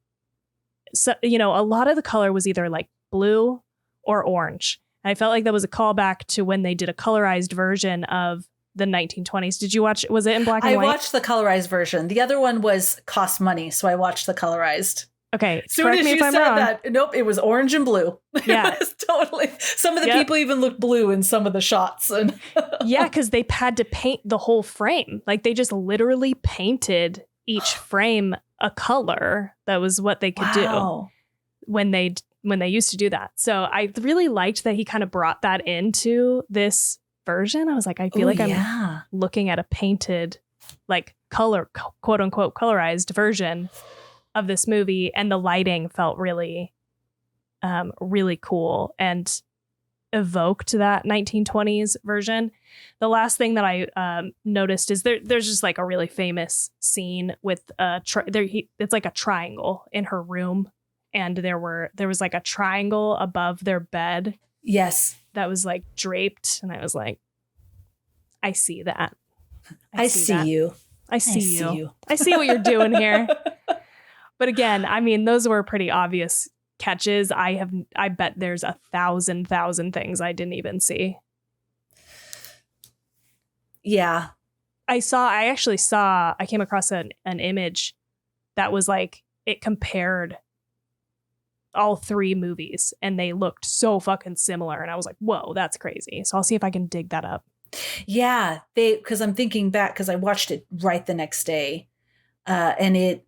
lot of the color was either like blue or orange. I felt like that was a callback to when they did a colorized version of the 1920s. Did you watch? Was it in black and white? I watched the colorized version. The other one cost money, so I watched the colorized. Okay. Soon as you said that, nope, it was orange and blue. Yeah. It was totally. Some of the people even looked blue in some of the shots. And yeah, because they had to paint the whole frame. Like they just literally painted each frame a color. That was what they could do when they used to do that. So I really liked that he kind of brought that into this version. I was like, I feel like I'm looking at a painted, like color, quote unquote, colorized version of this movie. And the lighting felt really, really cool and evoked that 1920s version. The last thing that I noticed is there's just like a really famous scene with it's like a triangle in her room, and there was like a triangle above their bed. Yes, that was like draped, and I was like, I see that. I see you. I see you. I see what you're doing here. But again, I mean, those were pretty obvious catches. I bet there's 1,000 things I didn't even see. Yeah. I came across an image that was like, it compared all three movies and they looked so fucking similar. And I was like, whoa, that's crazy. So I'll see if I can dig that up. Yeah. Because I'm thinking back, because I watched it right the next day. And it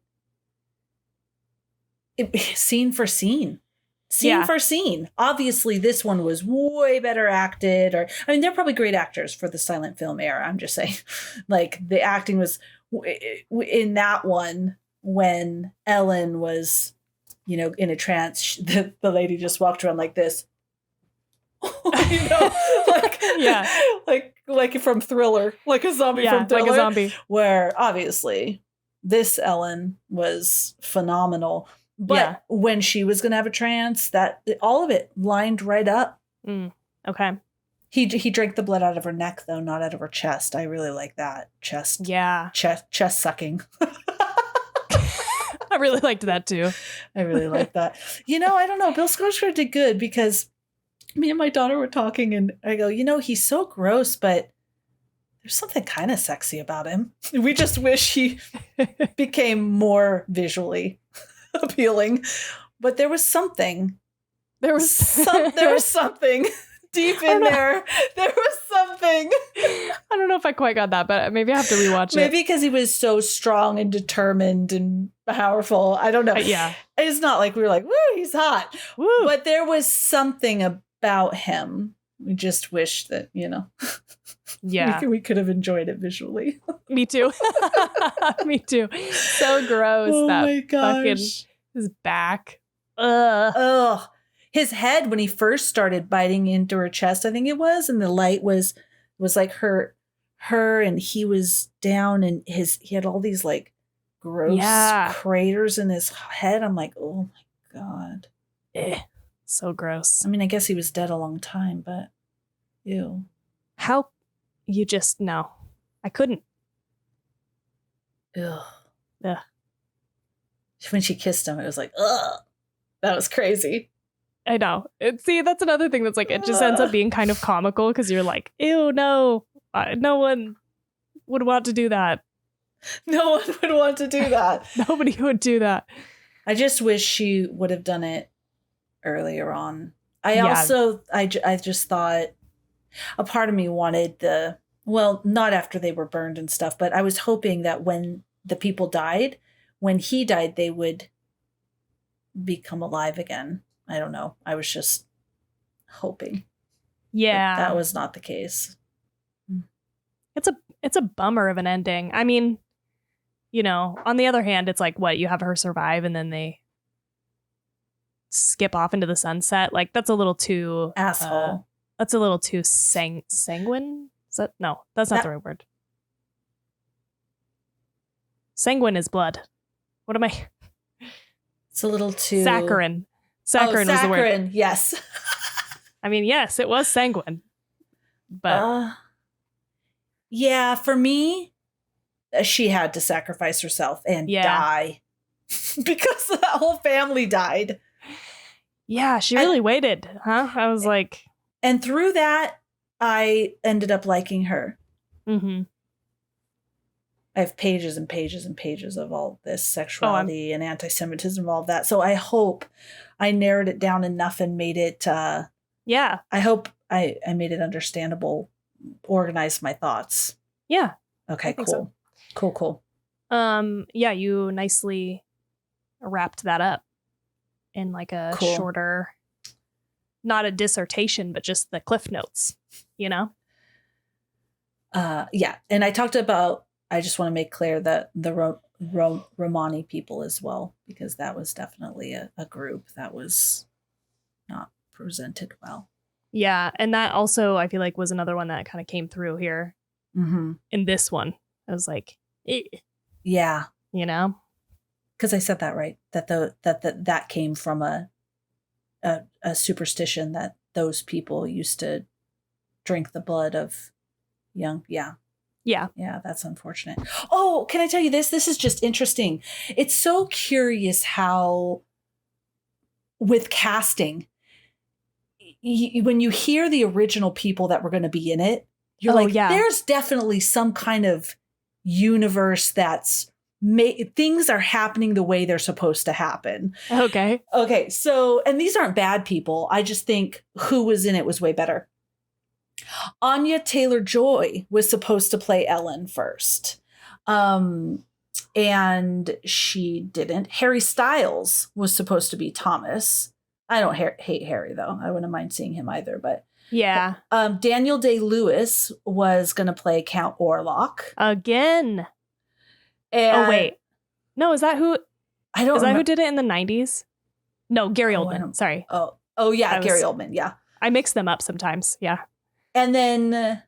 scene for scene. For scene. Obviously, this one was way better acted. They're probably great actors for the silent film era. I'm just saying, like, the acting was in that one when Ellen was, in a trance. The lady just walked around like this, like from Thriller, like a zombie from Thriller, like a zombie. Where obviously this Ellen was phenomenal. But when she was going to have a trance, that all of it lined right up. Okay. He drank the blood out of her neck, though, not out of her chest. I really like that. Chest. Yeah. Chest sucking. I really liked that, too. I really like that. I don't know. Bill Skarsgård did good, because me and my daughter were talking and I go, he's so gross, but there's something kind of sexy about him. We just wish he became more visually appealing, but there was something. There was something deep in there. There was something. I don't know if I quite got that, but maybe I have to rewatch it. Maybe because he was so strong and determined and powerful. I don't know. Yeah, it's not like we were like, "Woo, he's hot." Woo. But there was something about him. We just wish that we could have enjoyed it visually. Me too. Me too. So gross. Oh that my gosh. Fucking his back. Ugh. His head, when he first started biting into her chest, I think it was, and the light was like her and he was down, and he had all these like gross craters in his head. I'm like, oh my God. So gross. I mean, I guess he was dead a long time, but ew. How you just no. I couldn't. Ugh. Ugh. When she kissed him, it was like, ugh. That was crazy. I know. See, that's another thing that's like, it just ends up being kind of comical because you're like, ew, no. No one would want to do that. No one would want to do that. Nobody would do that. I just wish she would have done it earlier on. I just thought a part of me wanted not after they were burned and stuff, but I was hoping that when the people died, when he died, they would become alive again. I don't know. I was just hoping. Yeah. But that was not the case. It's a bummer of an ending. I mean, on the other hand, it's like, what, you have her survive and then they skip off into the sunset. Like, that's a little too asshole. That's a little too sanguine. Is that? No, that's not the right word. Sanguine is blood. What am I? It's a little too saccharine. Saccharine is the word. Saccharine, yes. I mean, yes, it was sanguine, but yeah, for me, she had to sacrifice herself and die because that whole family died. Yeah, she really waited, huh? I was like, and through that, I ended up liking her. Mm-hmm. I have pages and pages and pages of all this sexuality and anti-Semitism and all of that. So I hope I narrowed it down enough and made it. I hope I made it understandable, organized my thoughts. Yeah. Okay, cool. So. Cool. Yeah, you nicely wrapped that up in like a Cool. shorter, not a dissertation, but just the cliff notes, you know? Yeah. And I talked about, I just want to make clear that the Romani people as well, because that was definitely a group that was not presented well. Yeah. And that also, I feel like, was another one that kind of came through here in this one. I was like, eh, yeah. you know? Because I said that right, that came from a superstition that those people used to drink the blood of young. Yeah. That's unfortunate. Oh, can I tell you this? This is just interesting. It's so curious how with casting, when you hear the original people that were going to be in it, you're there's definitely some kind of universe that's things are happening the way they're supposed to happen. Okay. So, and these aren't bad people. I just think who was in it was way better. Anya Taylor-Joy was supposed to play Ellen first. And she didn't. Harry Styles was supposed to be Thomas. I don't hate Harry, though. I wouldn't mind seeing him either. But yeah. Daniel Day-Lewis was going to play Count Orlok. Again. And wait. No, is that who? I don't. Is that who did it in the 90s? No, Gary Oldman. Sorry. Oh yeah, Gary Oldman. Yeah. I mix them up sometimes. Yeah. And then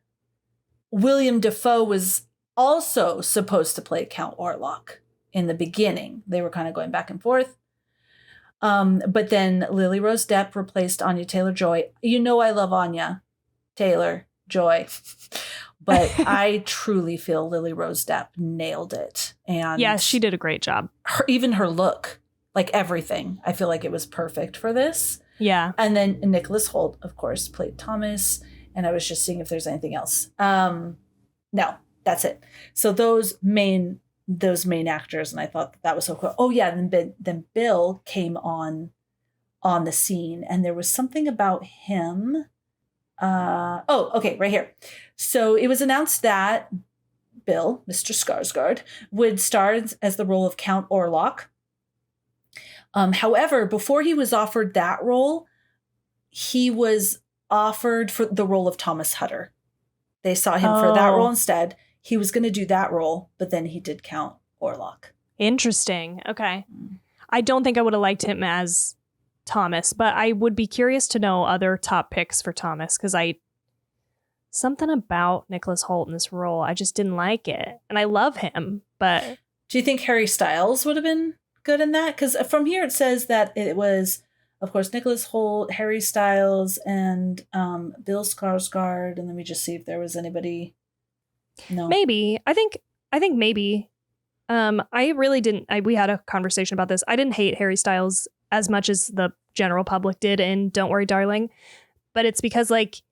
Willem Dafoe was also supposed to play Count Orlok in the beginning. They were kind of going back and forth. But then Lily Rose Depp replaced Anya Taylor-Joy. You know I love Anya Taylor-Joy. But I truly feel Lily Rose Depp nailed it. And yeah, she did a great job. Even her look, like everything. I feel like it was perfect for this. Yeah. And then Nicholas Hoult, of course, played Thomas. And I was just seeing if there's anything else. No, that's it. So those main actors, and I thought that was so cool. Oh yeah, and then Bill came on the scene, and there was something about him. Okay, right here. So it was announced that Bill, Mr. Skarsgård, would star as the role of Count Orlok. However, before he was offered that role, he was offered for the role of Thomas Hutter. They saw him for that role instead. He was going to do that role, but then he did Count Orlok. Interesting. Okay. I don't think I would have liked him as Thomas, but I would be curious to know other top picks for Thomas, because something about Nicholas Hoult in this role, I just didn't like it. And I love him, but... Do you think Harry Styles would have been good in that? Because from here it says that it was, of course, Nicholas Hoult, Harry Styles, and Bill Skarsgård. And let me just see if there was anybody. No. Maybe. I think maybe. I really didn't. We had a conversation about this. I didn't hate Harry Styles as much as the general public did in Don't Worry, Darling. But it's because, like,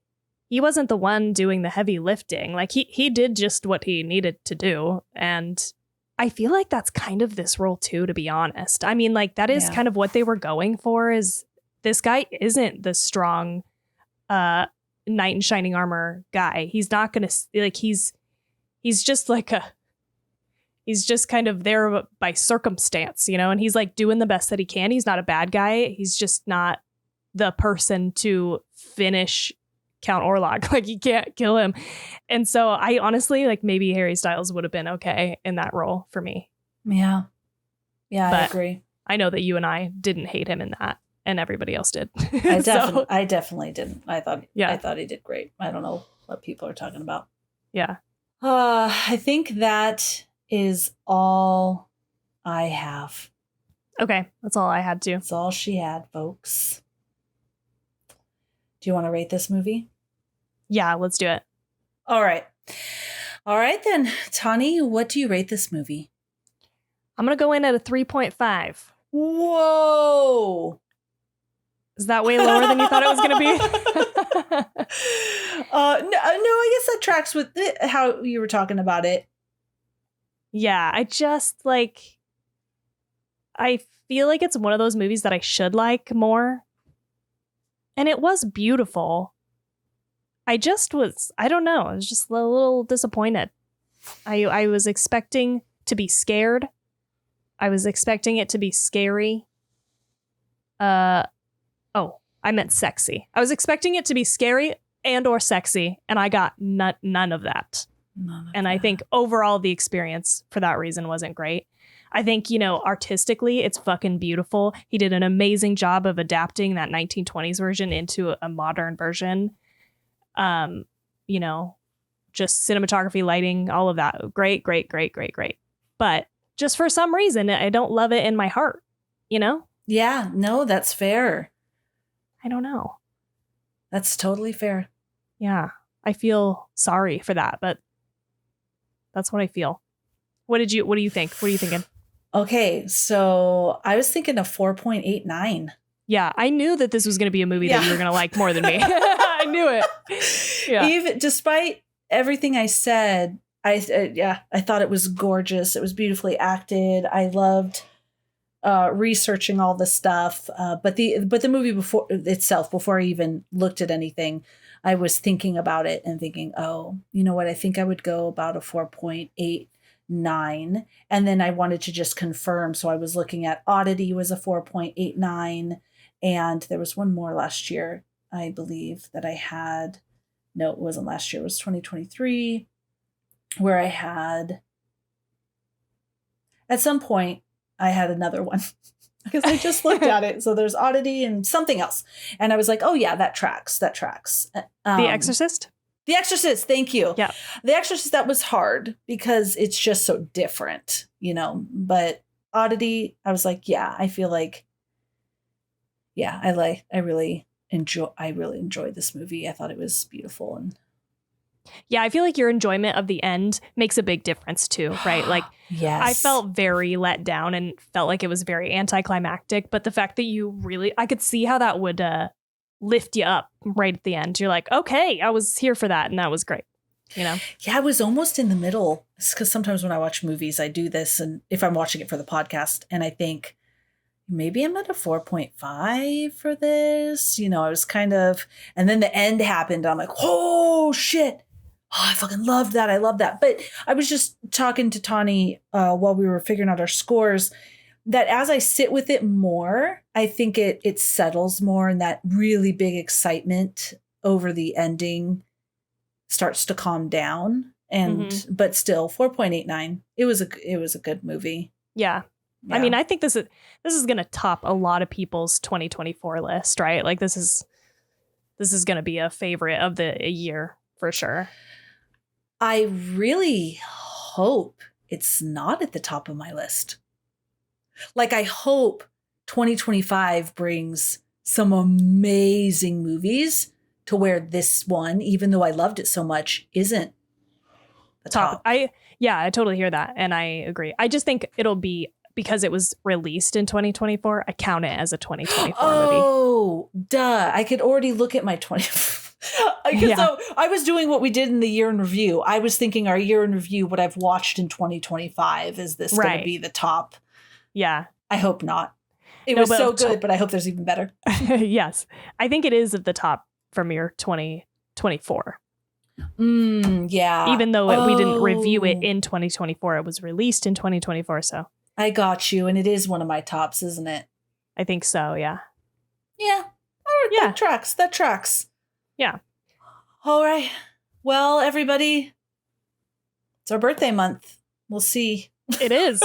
he wasn't the one doing the heavy lifting. Like, he did just what he needed to do. And I feel like that's kind of this role, too, to be honest. I mean, like, that is kind of what they were going for, is this guy isn't the strong knight in shining armor guy. He's not going to, like, he's just like he's just kind of there by circumstance, you know, and he's like doing the best that he can. He's not a bad guy. He's just not the person to finish Count Orlok. Like, you can't kill him. And so I honestly, like, maybe Harry Styles would have been okay in that role for me. Yeah. Yeah, I agree. I know that you and I didn't hate him in that, and everybody else did. I definitely didn't. I thought he did great. I don't know what people are talking about. Yeah. I think that is all I have. Okay, that's all I had to. That's all she had, folks. Do you want to rate this movie? Yeah, let's do it. All right then. Tani, what do you rate this movie? I'm going to go in at a 3.5. Whoa! Is that way lower than you thought it was going to be? No, I guess that tracks with how you were talking about it. Yeah, I just, like, I feel like it's one of those movies that I should like more. And it was beautiful. I don't know, I was just a little disappointed. I was expecting to be scared. I was expecting it to be scary. I meant sexy. I was expecting it to be scary and or sexy, and I got none of that. I think overall the experience for that reason wasn't great. I think, artistically, it's fucking beautiful. He did an amazing job of adapting that 1920s version into a modern version. Just cinematography, lighting, all of that. Great. But just for some reason, I don't love it in my heart, Yeah, no, that's fair. I don't know. That's totally fair. Yeah, I feel sorry for that, but that's what I feel. What do you think? What are you thinking? Okay, so I was thinking a 4.89. Yeah, I knew that this was going to be a movie that you were going to like more than me. I knew it. Yeah. Even despite everything I said, I thought it was gorgeous. It was beautifully acted. I loved researching all the stuff. But the movie before I even looked at anything, I was thinking about it and thinking, oh, you know what? I think I would go about a 4.89. And then I wanted to just confirm. So I was looking at Oddity was a 4.89. And there was one more last year, I believe, that I had. No, it wasn't last year. It was 2023, where I had, at some point, I had another one because I just looked at it. So there's Oddity and something else. And I was like, oh, yeah, that tracks. The Exorcist? The Exorcist. Thank you. Yeah. The Exorcist, that was hard because it's just so different, But Oddity, I was like, yeah, I feel like, yeah, I really enjoyed this movie. I thought it was beautiful. And yeah, I feel like your enjoyment of the end makes a big difference too, right? Like, yes. I felt very let down and felt like it was very anticlimactic. But the fact that I could see how that would lift you up right at the end. You're like, okay, I was here for that. And that was great. Yeah, I was almost in the middle. It's because sometimes when I watch movies, I do this. And if I'm watching it for the podcast and I think, maybe I'm at a 4.5 for this. I was kind of, and then the end happened. I'm like, oh shit. Oh, I fucking loved that. I love that. But I was just talking to Tawny while we were figuring out our scores, that as I sit with it more, I think it settles more, and that really big excitement over the ending starts to calm down. And but still 4.89. It was a good movie. Yeah. I mean, I think this is going to top a lot of people's 2024 list, right? Like this is going to be a favorite of the year for sure. I really hope it's not at the top of my list. Like, I hope 2025 brings some amazing movies to where this one, even though I loved it so much, isn't the top. I totally hear that. And I agree. I just think it'll be, because it was released in 2024, I count it as a 2024 movie. Oh, duh. I could already look at my 20. So I was doing what we did in the year in review. I was thinking our year in review, what I've watched in 2025. Is this going to be the top? Yeah. I hope not. It was so good, but I hope there's even better. Yes. I think it is at the top from your 2024. Yeah. Even though we didn't review it in 2024, it was released in 2024. So I got you. And it is one of my tops, isn't it? I think so. Yeah. Yeah. All right. That tracks. Yeah. All right. Well, everybody, it's our birthday month. We'll see. It is.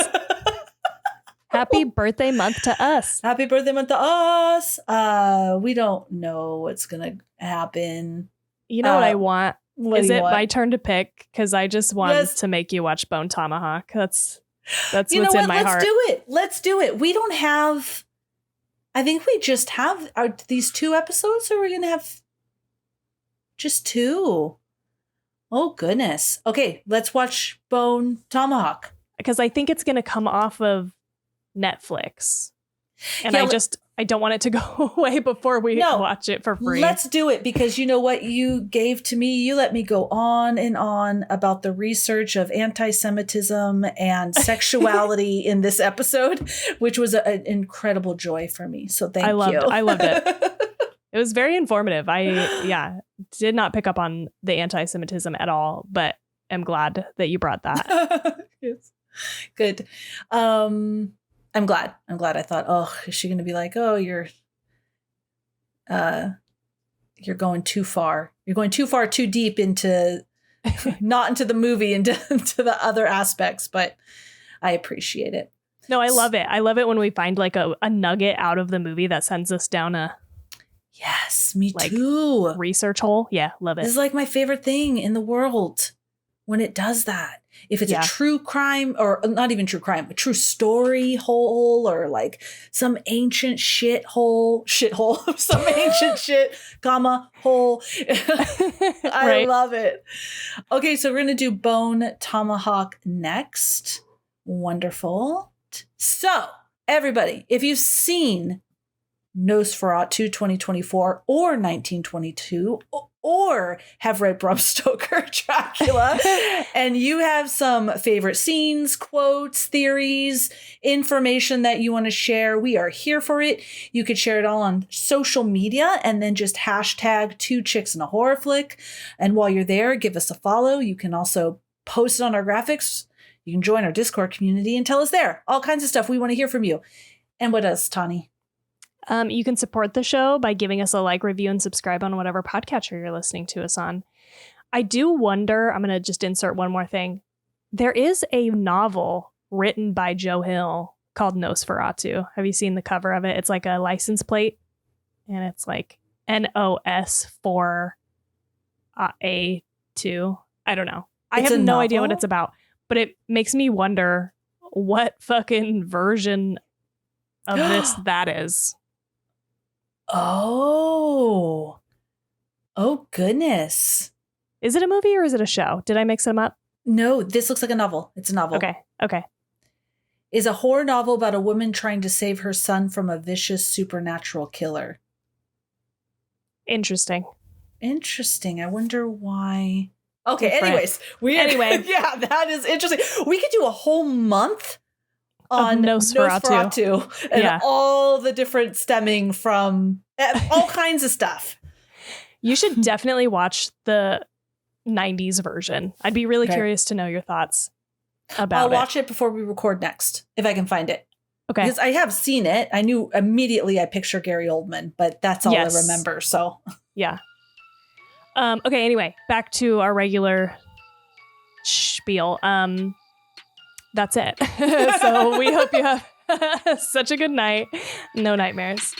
Happy birthday month to us. Happy birthday month to us. We don't know what's going to happen. You know what I want? Is it my turn to pick? Because I just want to make you watch Bone Tomahawk. That's what's in my heart. Let's do it. We don't have, I think we just have these 2 episodes, or we're going to have just 2. Oh, goodness. Okay, let's watch Bone Tomahawk. Because I think it's going to come off of Netflix. And I don't want it to go away before we watch it for free. Let's do it, because you know what you gave to me? You let me go on and on about the research of anti-Semitism and sexuality in this episode, which was an incredible joy for me. So thank you. I loved it. It was very informative. I did not pick up on the anti-Semitism at all, but am glad that you brought that. Yes. Good. I'm glad. I thought, oh, is she going to be like, oh, you're going too far. You're going too far, too deep into, not into the movie, into the other aspects, but I appreciate it. No, I love it. I love it when we find like a nugget out of the movie that sends us down a yes, me too. Research hole. Yeah, love it. This is like my favorite thing in the world when it does that. If it's a true crime, or not even true crime, a true story hole, or like some ancient shithole, some ancient shit, comma, hole. I love it. Okay, so we're going to do Bone Tomahawk next. Wonderful. So, everybody, if you've seen Nosferatu 2024 or 1922, or have read Bram Stoker Dracula, and you have some favorite scenes, quotes, theories, information that you want to share, we are here for it. You could share it all on social media and then just hashtag 2 Chicks in a Horror Flick. And while you're there, give us a follow. You can also post it on our graphics. You can join our Discord community and tell us there. All kinds of stuff. We want to hear from you. And what else, Tani? You can support the show by giving us a like, review, and subscribe on whatever podcatcher you're listening to us on. I do wonder, I'm going to just insert one more thing. There is a novel written by Joe Hill called Nosferatu. Have you seen the cover of it? It's like a license plate, and it's like NOS4A2. I don't know. I have no idea what it's about, but it makes me wonder what fucking version of this that is. Oh goodness. Is it a movie or is it a show? Did I mix them up? No, this looks like a novel. It's a novel. Okay. Is a horror novel about a woman trying to save her son from a vicious supernatural killer. Interesting. I wonder why. Okay, Different. Anyway. Yeah, that is interesting. We could do a whole month on Nosferatu and all the different stemming from all kinds of stuff. You should definitely watch the 90s version. I'd be really curious to know your thoughts about it. I'll watch it before we record next, if I can find it. Okay. Because I have seen it. I knew immediately I picture Gary Oldman, but that's all I remember. So yeah. Okay, anyway, back to our regular spiel. That's it. So we hope you have such a good night. No nightmares.